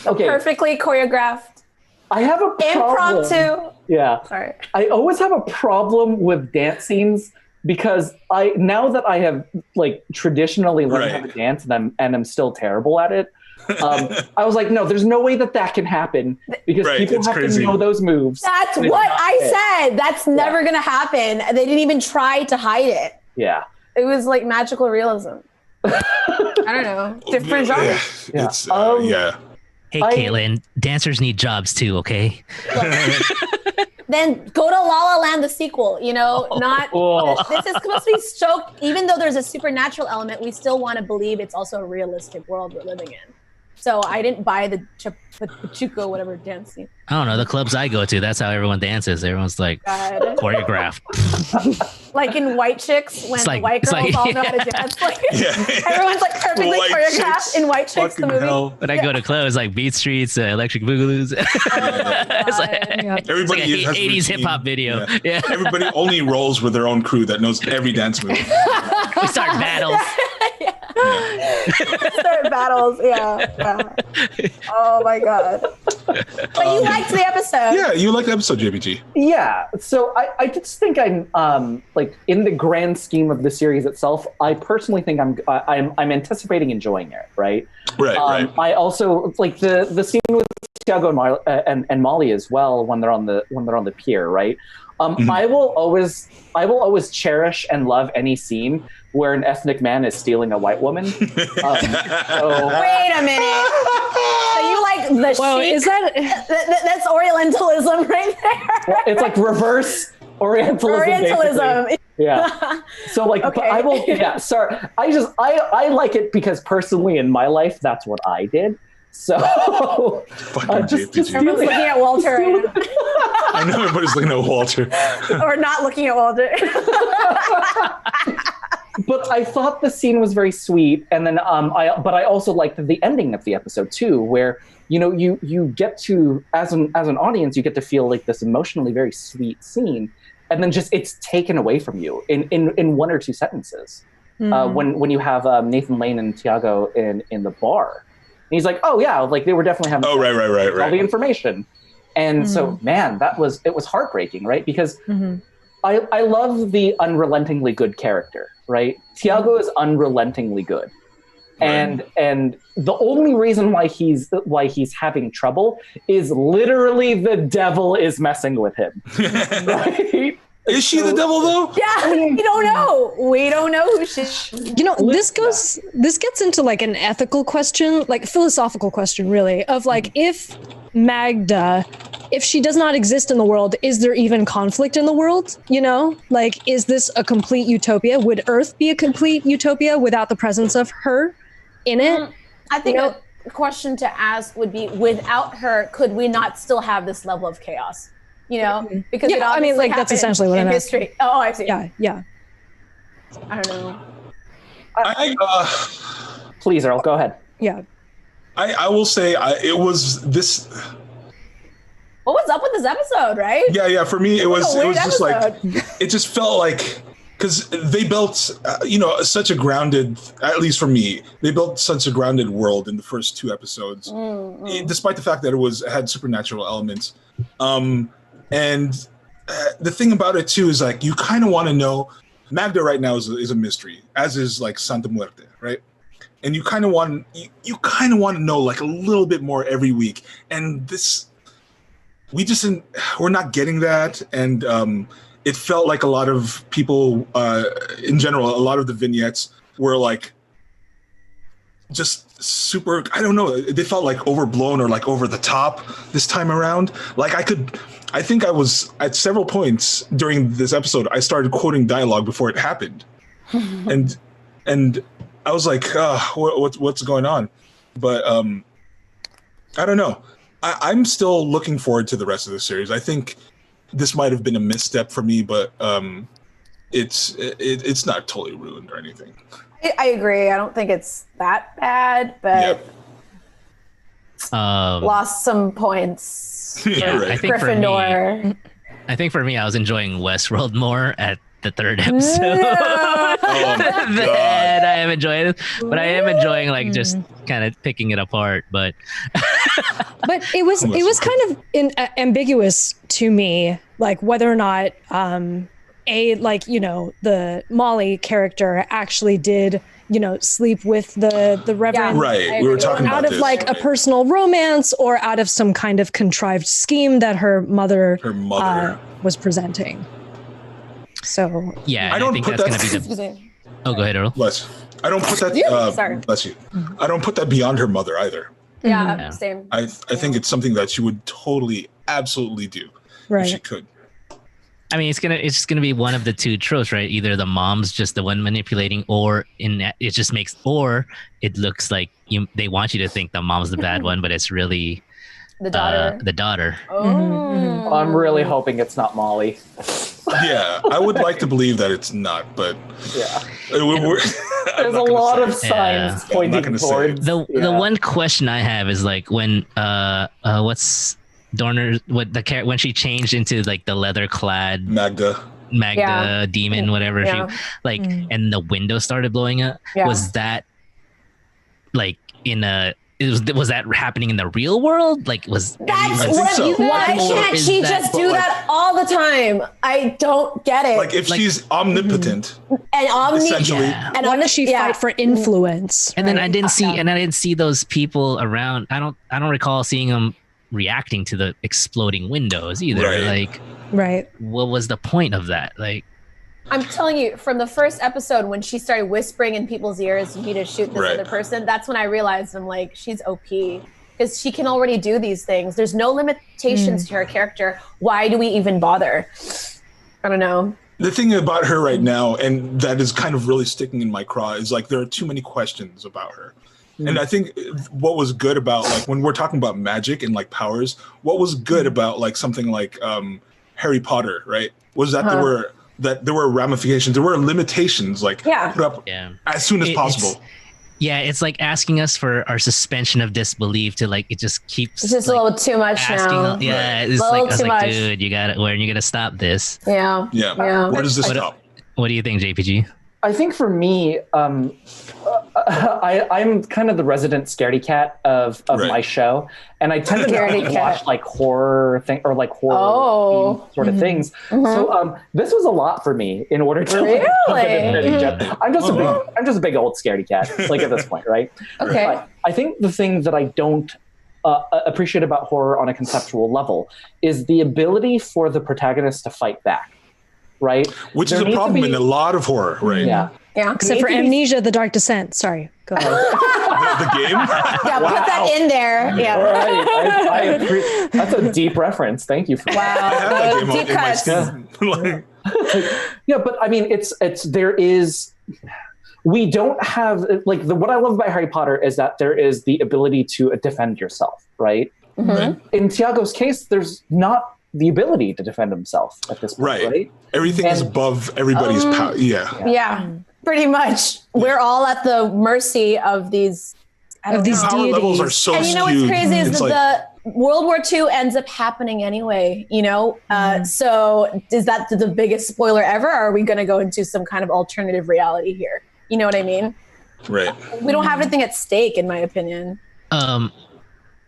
Okay, perfectly choreographed. I have a problem. Impromptu. Yeah. Sorry. I always have a problem with dance scenes because now that I have like traditionally learned how to dance and I'm still terrible at it. I was like, no, there's no way that can happen because people have to know those moves. That's what I said. That's never going to happen. They didn't even try to hide it. Yeah. It was like magical realism. I don't know. Different genre. Yeah. It's, Hey, Caitlin, dancers need jobs too, okay? Then go to La La Land, the sequel, this is supposed to be stoked. Even though there's a supernatural element, we still want to believe it's also a realistic world we're living in. So I didn't buy the Pachuco, whatever dance scene. I don't know. The clubs I go to, that's how everyone dances. Everyone's like choreographed. Like in White Chicks, when the white girls all know how to dance. Like, everyone's like perfectly choreographed in White Chicks, the movie. When I go to clubs, like Beat Streets, Electric Boogaloo's. It's like, everybody it's like 80s hip hop video. Yeah. Everybody only rolls with their own crew that knows every dance move. We start battles. Start battles, Oh my god! But you liked the episode. Yeah, you liked the episode, JBG. Yeah. So I just think I'm like in the grand scheme of the series itself. I personally think I'm anticipating enjoying it. Right. Right. I also like the scene with Tiago and Molly as well when they're on the pier. Right. I will always cherish and love any scene where an ethnic man is stealing a white woman. Wait a minute. So you like the chic? Is that's Orientalism right there? Well, it's like reverse Orientalism. Basically. Yeah. So like, but I will. Yeah. Sorry. I like it because personally in my life that's what I did. So just everyone's looking at Walter right now. I know everybody's looking at Walter. Or not looking at Walter. But I thought the scene was very sweet, and then I also liked the ending of the episode too, where you get to as an audience you get to feel like this emotionally very sweet scene, and then just it's taken away from you in one or two sentences. When you have Nathan Lane and Tiago in the bar. And he's like, oh yeah, like they were definitely having all the information. And so, man, it was heartbreaking, right? Because I love the unrelentingly good character, right? Tiago is unrelentingly good. And the only reason why he's having trouble is literally the devil is messing with him. Right? Is she the devil though? Yeah, we don't know. We don't know who she is. This gets into like an ethical question, like philosophical question really, of like if Magda, if she does not exist in the world, is there even conflict in the world? Like is this a complete utopia? Would Earth be a complete utopia without the presence of her in it? I think a question to ask would be, without her, could we not still have this level of chaos? Because that's essentially what I'm history. Oh, I see. Yeah. I don't know. Please, Earl, go ahead. Yeah. I will say it was this. What was up with this episode, right? Yeah. For me, it was just episode. like it just felt like because they built such a grounded, at least for me, they built such a grounded world in the first two episodes, despite the fact that it had supernatural elements. And the thing about it too is like you kind of want to know. Magda right now is a mystery, as is like Santa Muerte, right? And you kind of want to know like a little bit more every week. And we're not getting that. And it felt like a lot of people, in general, a lot of the vignettes were like just super. I don't know. They felt like overblown or like over the top this time around. Like I think I was at several points during this episode, I started quoting dialogue before it happened. and I was like, what's going on? But I don't know. I'm still looking forward to the rest of the series. I think this might have been a misstep for me, but it's not totally ruined or anything. I agree. I don't think it's that bad, but lost some points. Yeah, right. I think Gryffindor. I think for me, I was enjoying Westworld more at the third episode. That I am enjoying it, but I am enjoying like just kind of picking it apart. But it was kind of ambiguous to me, like whether or not the Molly character actually did sleep with the Reverend. Right. We were talking about out of this, like a personal romance or out of some kind of contrived scheme that her mother was presenting. So yeah, I don't think put that's that. going to be the. Oh, go ahead, Earl. Bless. I don't put that. Sorry. Bless you. I don't put that beyond her mother either. Yeah, same. I think it's something that she would totally, absolutely do if she could. I mean, it's just gonna be one of the two tropes, right? Either the mom's just the one manipulating, or it looks like they want you to think the mom's the bad one, but it's really the daughter. Oh, I'm really hoping it's not Molly. Yeah, I would like to believe that it's not, but yeah, there's a lot of signs pointing towards the one question I have is like when what's Dorner when she changed into like the leather clad Magda demon, whatever she like, and the window started blowing up. Was that like was that happening in the real world? Like why can't she just do that all the time? I don't get it. Like if she's omnipotent and essentially, and why does she fight for influence? And then I didn't see those people around. I don't recall seeing them reacting to the exploding windows either. Like, what was the point of that? Like, I'm telling you, from the first episode when she started whispering in people's ears, you need to shoot this other person. That's when I realized I'm like, she's OP because she can already do these things. There's no limitations to her character. Why do we even bother? I don't know. The thing about her right now, and that is kind of really sticking in my craw, is like there are too many questions about her. And I think what was good about like when we're talking about magic and like powers, what was good about like something like Harry Potter, right? Was that there were ramifications, there were limitations like put up as soon as possible. It's like asking us for our suspension of disbelief to like it just keeps. It's just like, a little too much now. It's like I was like, dude, you got it. When are you gonna stop this? Yeah. Where does this stop? What do you think, JPG? I think for me, I'm kind of the resident scaredy cat of my show, and I tend to watch like horror sort of things. So this was a lot for me in order to I'm just a big old scaredy cat, like at this point, right? Okay. But I think the thing that I don't appreciate about horror on a conceptual level is the ability for the protagonist to fight back. Right, which is a problem in a lot of horror, right? Yeah. Except for Amnesia: The Dark Descent. Sorry, go ahead. The game. Yeah, put that in there. Yeah. Right. I appreciate. That's a deep reference. Thank you for that. Wow. Deep cuts. Yeah, but I mean, we don't have like what I love about Harry Potter is that there is the ability to defend yourself, right? In Tiago's case, there's not the ability to defend himself at this point, right? Everything is above everybody's power. Yeah, pretty much. We're all at the mercy of these power deities. levels are so skewed. And you know what's crazy is that the World War II ends up happening anyway, so is that the biggest spoiler ever, or are we going to go into some kind of alternative reality here? You know what I mean? Right. We don't have anything at stake, in my opinion.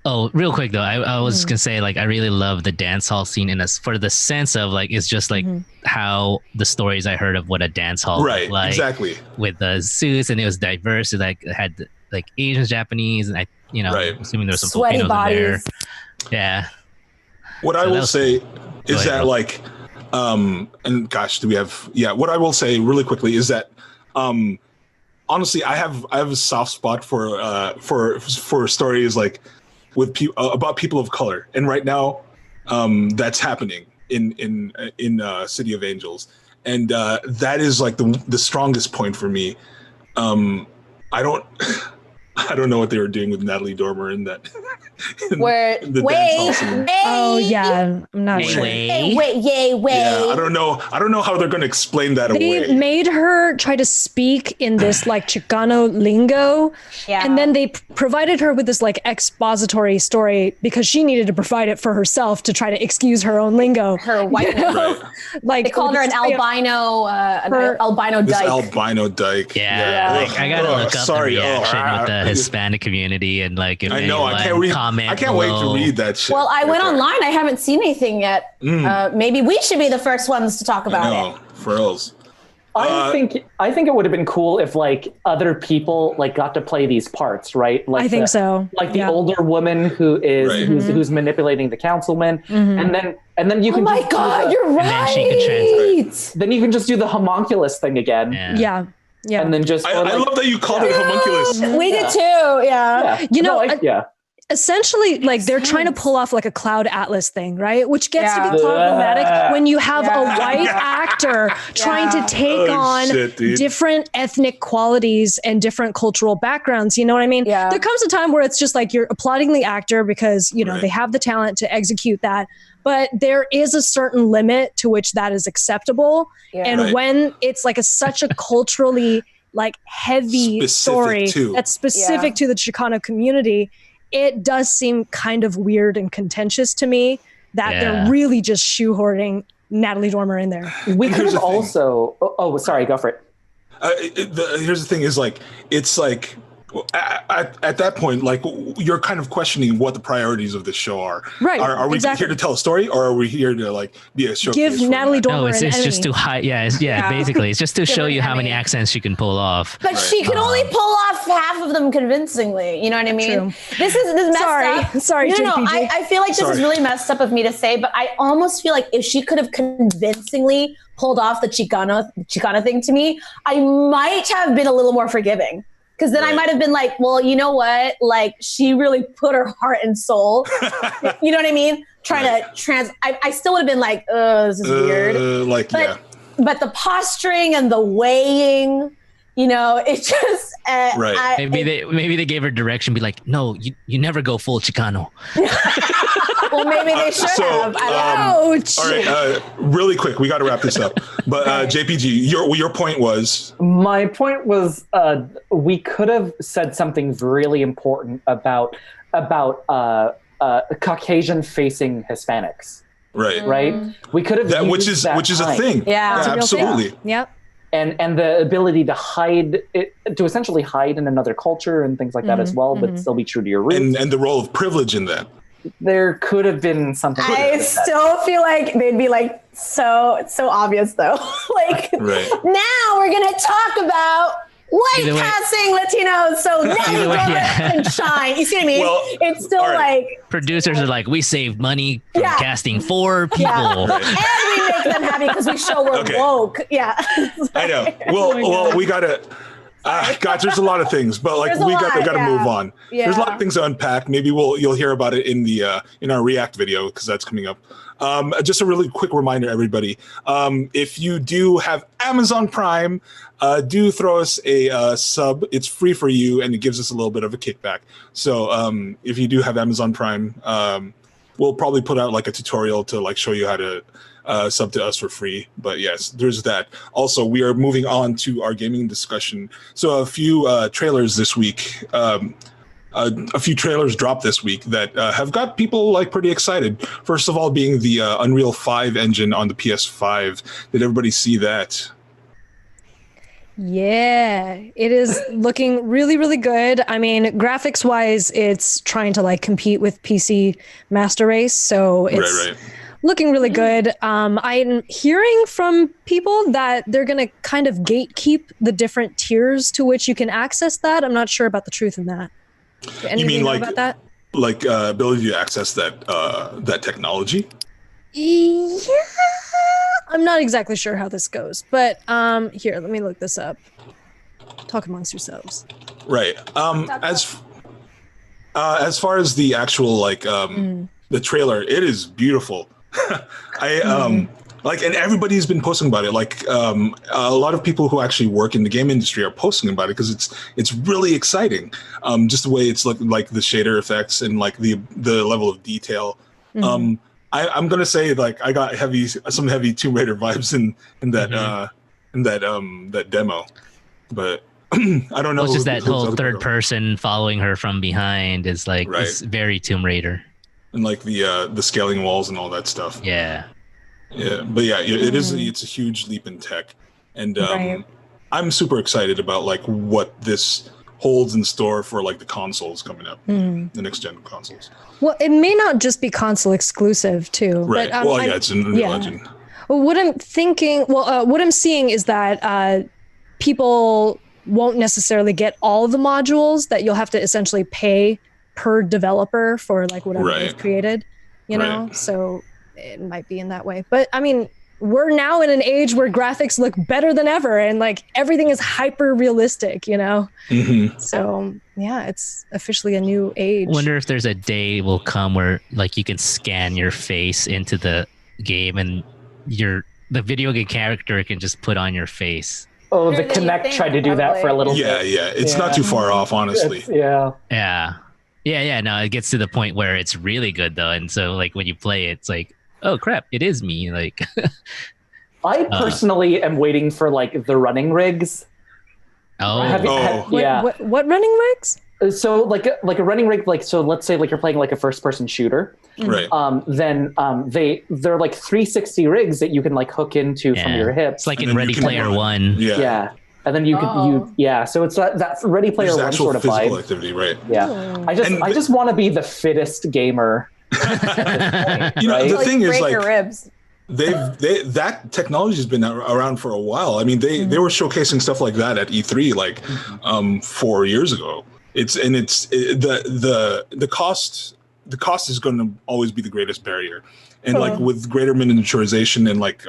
Oh, real quick though, I was gonna say like I really love the dance hall scene for the sense of like it's just like how the stories I heard of what a dance hall looked like, exactly, with the suits, and it was diverse. It like had like Asians, Japanese, and I'm assuming there was some sweaty Filipinos bodies in there. Yeah. What I will say is that like, and gosh, do we have? Yeah. What I will say really quickly is that, honestly, I have a soft spot for stories like. About people of color, and right now that's happening in City of Angels, and that is like the strongest point for me. I I don't know what they were doing with Natalie Dormer in that. Where wait, oh yeah, I'm not sure. Wait. Yeah, I don't know how they're going to explain that away. They made her try to speak in this like Chicano lingo, and then they provided her with this like expository story because she needed to provide it for herself to try to excuse her own lingo. Her white, right. Like they called her an albino, albino this dyke. albino dyke. Yeah. Like, I gotta look up the reaction with the Hispanic community and like if I know I can't read. I can't wait to read that shit. Well, I went online. I haven't seen anything yet. Maybe we should be the first ones to talk about it. For reals. I think it would have been cool if like other people like got to play these parts, right? Like I think so. Like the older woman who is who's manipulating the councilman, and then you can. Oh my God, you're right. And then she can translate. Then you can just do the homunculus thing again. Yeah. And then just. I love that you called it homunculus. We did too. Yeah. You know. Essentially, like they're trying to pull off like a cloud atlas thing, right? Which gets to be problematic when you have a white actor trying to take on different ethnic qualities and different cultural backgrounds. You know what I mean? Yeah. There comes a time where it's just like you're applauding the actor because, you know, they have the talent to execute that. But there is a certain limit to which that is acceptable. Yeah. And when it's like such a culturally like heavy story that's specific to the Chicano community, it does seem kind of weird and contentious to me that they're really just shoehorning Natalie Dormer in there. We could have also. Oh, sorry, go for it. Here's the thing: is like it's like at that point, like you're kind of questioning what the priorities of this show are. Right? Are we here to tell a story, or are we here to like be a show? Give Natalie Dormer. No, it's just to hide. Basically, it's just to show you how many accents she can pull off. But she can only pull off half of them convincingly. You know what I mean? True. This messed up. Sorry. No. I feel like this is really messed up of me to say, but I almost feel like if she could have convincingly pulled off the Chicana thing to me, I might have been a little more forgiving. Because then I might have been like, well, you know what? Like, she really put her heart and soul. You know what I mean? Trying to I still would have been like, this is weird. But the posturing and the weighing, you know, it just. Maybe they gave her direction. Be like, no, you never go full Chicano. Well, maybe they should have. Ouch. All right, really quick, we got to wrap this up. But JPG, your point was? My point was we could have said something really important about Caucasian-facing Hispanics. Right. Right. We could have which is a thing. Yeah, absolutely. Yep. And the ability to hide it, to essentially hide in another culture and things like that as well, but still be true to your roots. And the role of privilege in that. There could have been something. I still feel like they'd be like so obvious though. Like now we're gonna talk about white passing Latinos, so now can shine. You see what I mean? Well, it's still like producers are like, we saved money from casting 4 people, and we make them happy because we show we're woke. Yeah, I know. Well, we gotta. God, there's a lot of things, but like we got to move on. Yeah. There's a lot of things to unpack. Maybe you'll hear about it in the in our React video because that's coming up. Just a really quick reminder, everybody. If you do have Amazon Prime, do throw us a sub. It's free for you, and it gives us a little bit of a kickback. So if you do have Amazon Prime, we'll probably put out like a tutorial to like show you how to sub to us for free. But yes, there's that. Also, we are moving on to our gaming discussion. So a few trailers this week. A few trailers dropped this week that have got people like pretty excited. First of all, being the Unreal 5 engine on the PS5. Did everybody see that? Yeah, it is looking really, really good. I mean, graphics wise, it's trying to like compete with PC Master Race. So it's looking really good. I'm hearing from people that they're going to kind of gatekeep the different tiers to which you can access that. I'm not sure about the truth in that. You mean like about that? Like ability to access that that technology? Yeah, I'm not exactly sure how this goes, but here, let me look this up. Talk amongst yourselves. Right. As far as the actual like the trailer, it is beautiful. Like, and everybody's been posting about it. Like, a lot of people who actually work in the game industry are posting about it because it's really exciting. Just the way it's like the shader effects and like the level of detail. Mm-hmm. I'm gonna say like I got some heavy Tomb Raider vibes in that demo, but I don't know. It's just that whole third person following her from behind is like it's very Tomb Raider, and like the scaling walls and all that stuff. Yeah. Yeah, but yeah, it's a huge leap in tech, and I'm super excited about like what this holds in store for like the consoles coming up, the next gen consoles. Well, it may not just be console exclusive too. Right. But, it's in Unreal Engine. Well, what I'm seeing is that people won't necessarily get all of the modules. That you'll have to essentially pay per developer for like whatever they've created. You know, so. It might be in that way, but I mean, we're now in an age where graphics look better than ever, and like everything is hyper realistic, you know. So yeah, it's officially a new age. Wonder if there's a day will come where like you can scan your face into the game, and the video game character can just put on your face. Oh, the Kinect tried to do that for a little bit. Yeah, it's not too far off, honestly. Yeah. No, it gets to the point where it's really good though, and so like when you play it, it's like, oh crap, it is me. Like, I personally am waiting for like the running rigs. What running rigs? So like a running rig, like, so let's say like you're playing like a first person shooter. Right. Then they're like 360 rigs that you can like hook into from your hips. It's like in Ready Player One. Yeah. And then you could so it's that Ready Player One sort of physical vibe. Activity, right? Yeah. I just want to be the fittest gamer. The thing is, like, your ribs. That technology has been around for a while. I mean, they were showcasing stuff like that at E3 like 4 years ago. The cost is going to always be the greatest barrier, and like with greater miniaturization and like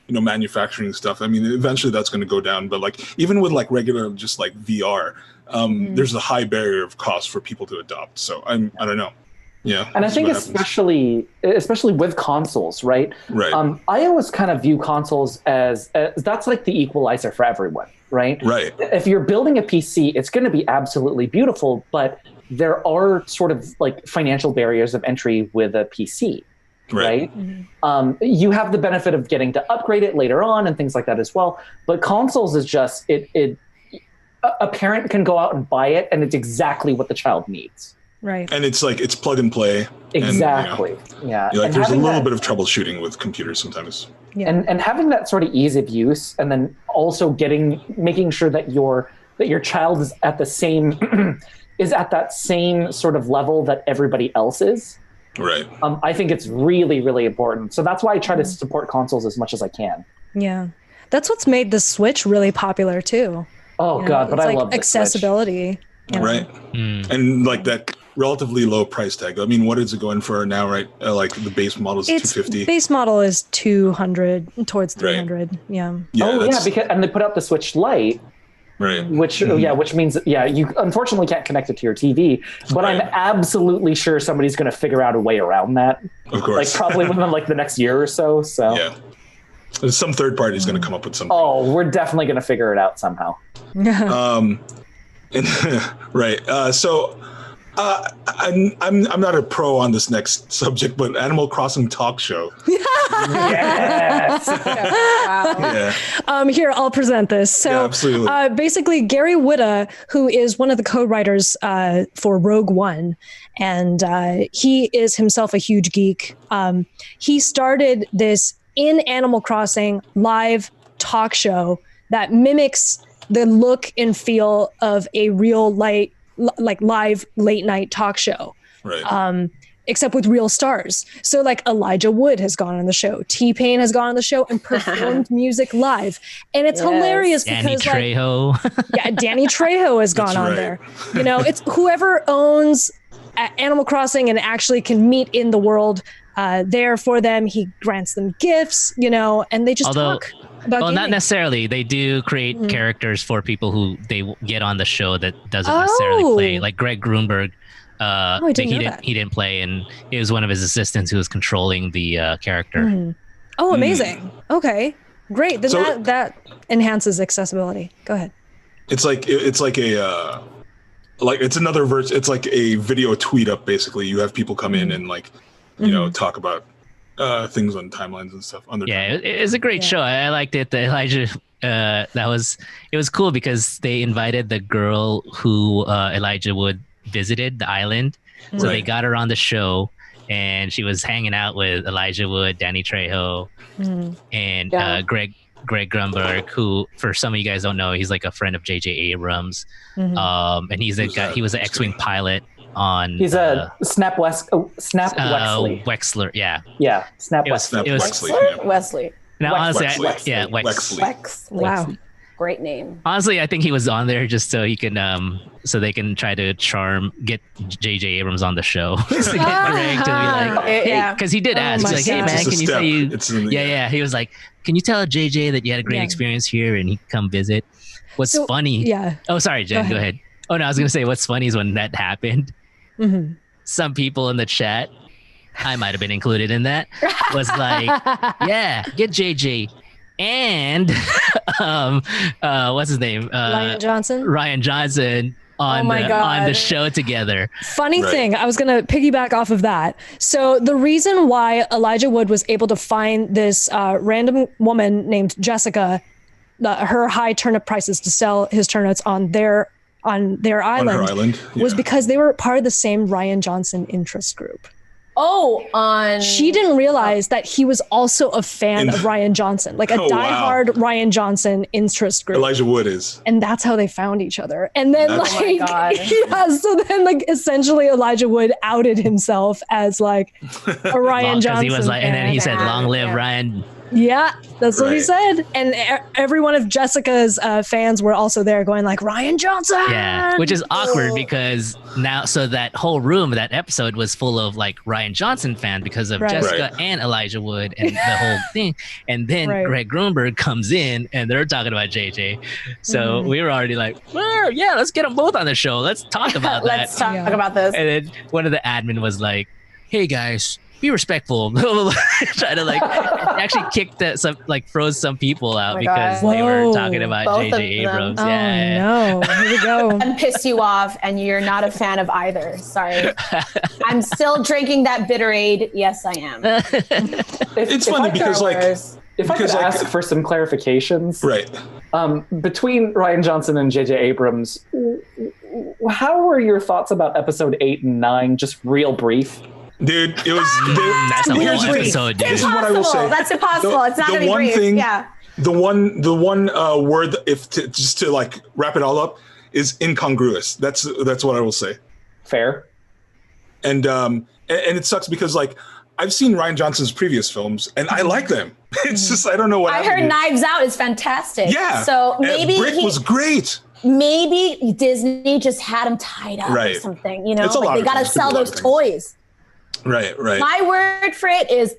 manufacturing stuff, I mean, eventually that's going to go down. But like even with like regular just like VR, there's a high barrier of cost for people to adopt. So I don't know. Yeah, and I think especially with consoles, right? Right. I always kind of view consoles as that's like the equalizer for everyone, right? Right. If you're building a PC, it's going to be absolutely beautiful, but there are sort of like financial barriers of entry with a PC, right? You have the benefit of getting to upgrade it later on and things like that as well. But consoles is just a parent can go out and buy it, and it's exactly what the child needs. Right. And it's like it's plug and play. Exactly. Like there's a little bit of troubleshooting with computers sometimes. Yeah. And having that sort of ease of use, and then also making sure that your child is at the same is at that same sort of level that everybody else is. Right. I think it's really, really important. So that's why I try to support consoles as much as I can. Yeah. That's what's made the Switch really popular too. Oh God, but I love the accessibility. Right. And like that relatively low price tag. I mean, what is it going for now, right? Like the base model is $250. Base model is $200 towards $300. Right. Yeah. Because and they put out the Switch Lite, right? Which means you unfortunately can't connect it to your TV. But I'm absolutely sure somebody's going to figure out a way around that. Of course, like probably within like the next year or so. So yeah, some third party is going to come up with something. Oh, we're definitely going to figure it out somehow. Right. So I'm not a pro on this next subject, but Animal Crossing talk show. Yes. Yeah. Here, I'll present this. So absolutely. Basically, Gary Whitta, who is one of the co-writers for Rogue One, and he is himself a huge geek. He started this in Animal Crossing live talk show that mimics the look and feel of a real live late night talk show, right? Except with real stars. So like Elijah Wood has gone on the show, T-Pain has gone on the show and performed music live, and it's hilarious Danny because Trejo. Danny Trejo has gone on there. You know, it's whoever owns Animal Crossing and actually can meet in the world there for them. He grants them gifts, and they just talk. Well, not necessarily. They do create characters for people who they get on the show that doesn't necessarily play. Like Greg Grunberg, he didn't play, and it was one of his assistants who was controlling the character. Oh, amazing. Okay, great. Then So- that enhances accessibility. Go ahead. It's like a it's another verse. It's like a video tweet up. Basically, you have people come in and like you know talk about things on timelines and stuff. On their timeline. It was a great show. I liked it. The Elijah, it was cool because they invited the girl who Elijah Wood visited the island, so they got her on the show, and she was hanging out with Elijah Wood, Danny Trejo, and Greg Grunberg, who for some of you guys don't know, he's like a friend of J.J. Abrams, and he's a guy. He was an X-wing pilot on. He's a Snap Wexley. Wexler, yeah. Yeah, Snap It was Wexley. Wesley. Now, honestly, Wexley. Wex. Wow. Great name. Honestly, I think he was on there just so he can, so they can try to get J.J. Abrams on the show. To get Greg to be like, hey, because he did ask, he's like, hey man, can you say you? Yeah. He was like, can you tell J.J. that you had a great experience here and he can come visit? What's funny? Yeah. Oh, sorry, Jen. Go ahead. Oh no, I was gonna say what's funny is when that happened. Some people in the chat, I might have been included in that, was like, yeah, get JJ and what's his name? Ryan Johnson on the show together. Funny thing, I was going to piggyback off of that. So the reason why Elijah Wood was able to find this random woman named Jessica, her high turnip prices to sell his turnips on their island, was because they were part of the same Ryan Johnson interest group. She didn't realize that he was also a fan of Ryan Johnson, like a diehard Ryan Johnson interest group. Elijah Wood is. And that's how they found each other. And then so then like essentially Elijah Wood outed himself as like a Ryan Johnson. He was like, and then he said, "Long live Ryan." Yeah, that's what he said. And every one of Jessica's fans were also there going like, Ryan Johnson. Yeah, which is awkward because now, so that whole room, that episode was full of like Ryan Johnson fans because of Jessica and Elijah Wood and the whole thing. And then Greg Grunberg comes in and they're talking about JJ. So we were already like, well, yeah, let's get them both on the show. Let's talk about that. Let's talk about this. And then one of the admin was like, hey guys, be respectful. Try to like actually froze some people out because they were talking about J.J. Abrams. Oh no, here we go. And pissed you off, and you're not a fan of either. Sorry, I'm still drinking that Bitterade. Yes, I am. It's funny because if I could ask for some clarifications, between Ryan Johnson and J.J. Abrams, how were your thoughts about episode 8 and 9? Just real brief. Dude, it was. That's a whole episode, dude. This is what I will say. That's impossible. It's not going to be brief. The one word, just to like wrap it all up, is incongruous. That's what I will say. Fair. And it sucks because like I've seen Ryan Johnson's previous films and I like them. It's just I don't know what. I heard Knives Out is fantastic. Yeah. So maybe Brick was great. Maybe Disney just had him tied up or something. You know, like they got to sell those toys. Right. My word for it is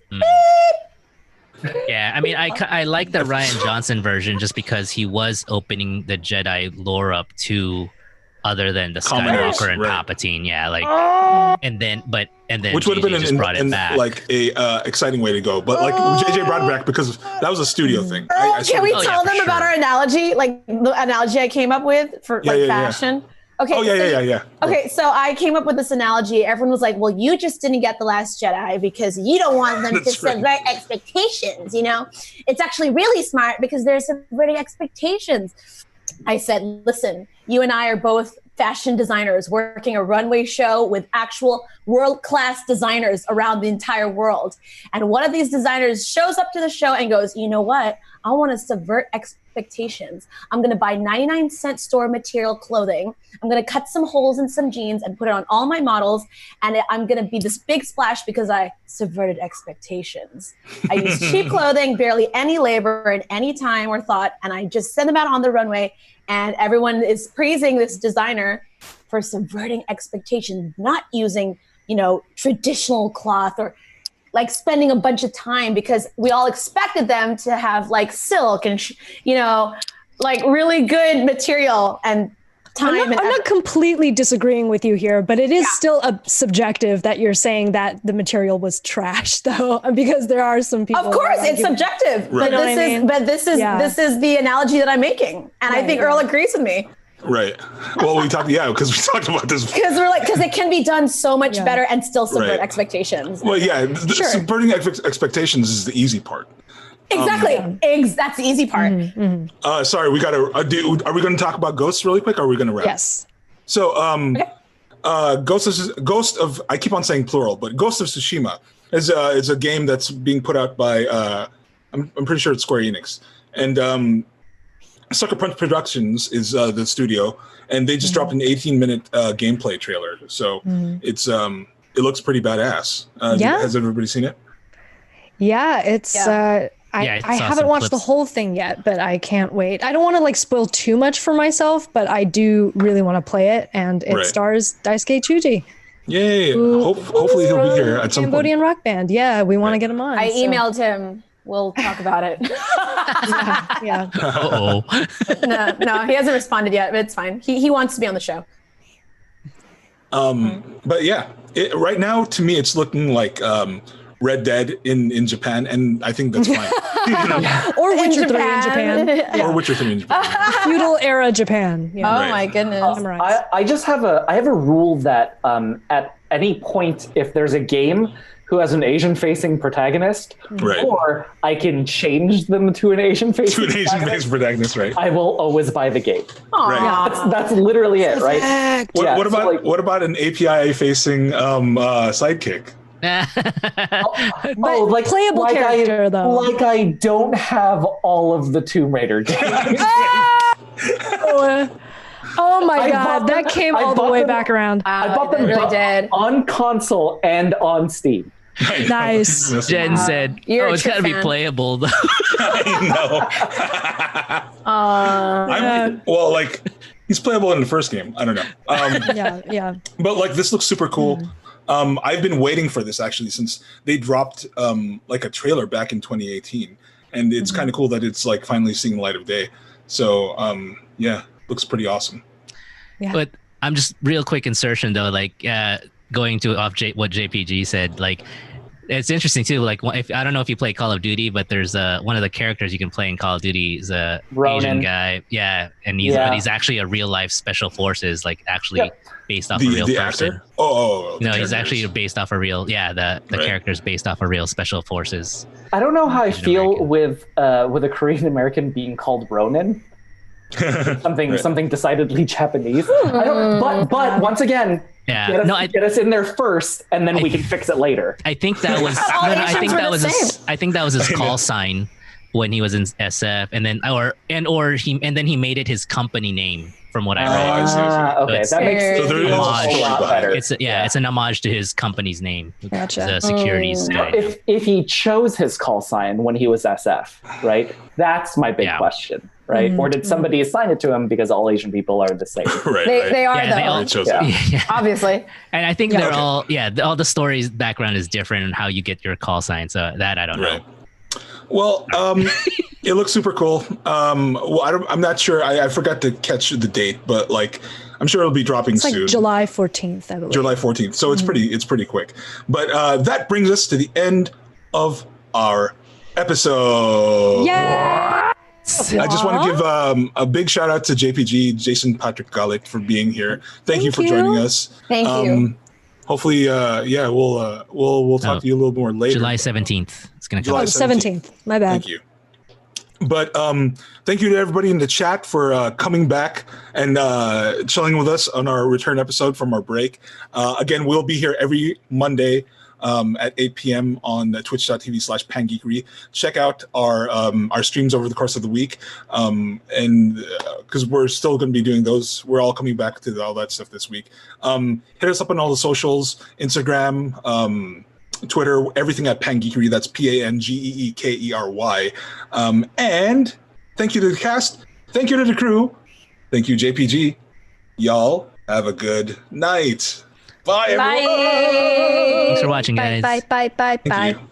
Yeah, I mean, I like the Ryan Johnson version just because he was opening the Jedi lore up to other than the Skywalker and Palpatine. Yeah, like, and then which would have been brought it back. Like a exciting way to go. But like JJ brought it back because that was a studio thing. Can we tell them about our analogy? Like the analogy I came up with for fashion. Yeah. Okay. Yeah. Okay, so I came up with this analogy. Everyone was like, well, you just didn't get The Last Jedi because you don't want them to subvert expectations, you know? It's actually really smart because they're subverting expectations. I said, listen, you and I are both fashion designers working a runway show with actual world-class designers around the entire world. And one of these designers shows up to the show and goes, you know what? I want to subvert expectations. I'm going to buy 99-cent store material clothing. I'm going to cut some holes in some jeans and put it on all my models. And I'm going to be this big splash because I subverted expectations. I use cheap clothing, barely any labor and any time or thought. And I just send them out on the runway. And everyone is praising this designer for subverting expectations, not using, traditional cloth or like spending a bunch of time because we all expected them to have like silk and, like really good material. And time. I'm not completely disagreeing with you here, but it is still a subjective that you're saying that the material was trash, though, because there are some people. Of course, it's subjective, Right. but this is the analogy that I'm making, and I think Earl agrees with me. Right. Well, because we talked about this. Because it can be done so much better and still subvert expectations. Well, subverting expectations is the easy part. Exactly. That's the easy part. Sorry, we gotta. Are we going to talk about Ghosts really quick? Or are we going to wrap? Yes. So, Ghost of I keep on saying plural, but Ghost of Tsushima is a game that's being put out by I'm pretty sure it's Square Enix, and Sucker Punch Productions is the studio, and they just dropped an 18-minute gameplay trailer. So it's it looks pretty badass. Has everybody seen it? Yeah, it's. I haven't watched the whole thing yet, but I can't wait. I don't want to spoil too much for myself, but I do really want to play it, and it stars Daisuke Tsuji. Yay! Hopefully he'll be here at some point. Cambodian rock band. Yeah, we want to get him on. I emailed him. We'll talk about it. Yeah. Uh-oh. No, he hasn't responded yet, but it's fine. He wants to be on the show. But yeah, right now to me it's looking like Red Dead in Japan, and I think that's fine. Or Witcher 3 in Japan. Or Witcher 3 in Japan. Feudal era Japan. Yeah. Oh my goodness. I just have a rule that at any point, if there's a game who has an Asian-facing protagonist, or I can change them to an Asian-facing protagonist, right? I will always buy the game. Right. That's literally it, right? What about an API-facing sidekick? Playable character, though. Like I don't have all of the Tomb Raider games. Oh my God, that came all the way back around. I bought them on console and on Steam. Nice. Jen said, it's got to be playable, though. I know. He's playable in the first game. I don't know. Yeah. But this looks super cool. I've been waiting for this actually since they dropped a trailer back in 2018, and it's kind of cool that it's finally seeing the light of day. So looks pretty awesome. Yeah. But I'm just real quick insertion though, going to what JPG said, it's interesting too. If I don't know if you play Call of Duty, but there's one of the characters you can play in Call of Duty is a Asian guy. Yeah, and he's actually a real life special forces, based off a real person. Actor? Oh, no, he's actually based off a real. Yeah, the character's based off a real special forces. I don't know how I feel with a Korean American being called Ronin. something decidedly Japanese. But once again, get us in there first, and then we can fix it later. I think that was. I think that was his call sign when he was in SF, and then he made it his company name. From what I read. Okay, that makes a lot better. It's an homage to his company's name. Gotcha. The securities guy. If he chose his call sign when he was SF, right? That's my big question, right? Or did somebody assign it to him because all Asian people are the same? They are though. Obviously. And I think they're all the story's background is different and how you get your call sign. So that I don't know. Well, it looks super cool. I'm not sure. I forgot to catch the date, but I'm sure it'll be dropping soon. July 14th, I believe. July 14th. So it's pretty quick. But that brings us to the end of our episode. Yeah. I just want to give a big shout out to JPG, Jason Patrick Galit, for being here. Thank you for joining us. Thank you. Hopefully, we'll talk to you a little more later. July 17th. It's going to come. July 17th. My bad. Thank you. But thank you to everybody in the chat for coming back and chilling with us on our return episode from our break. Again, we'll be here every Monday at 8 p.m. on twitch.tv/pangeekery. Check out our streams over the course of the week. And because we're still going to be doing those, we're all coming back to all that stuff this week. Hit us up on all the socials, Instagram, Twitter, everything at Pangeekery. That's PANGEEKERY. And thank you to the cast. Thank you to the crew. Thank you, JPG. Y'all have a good night. Bye, everyone. Thanks for watching, guys. Bye. Thank you.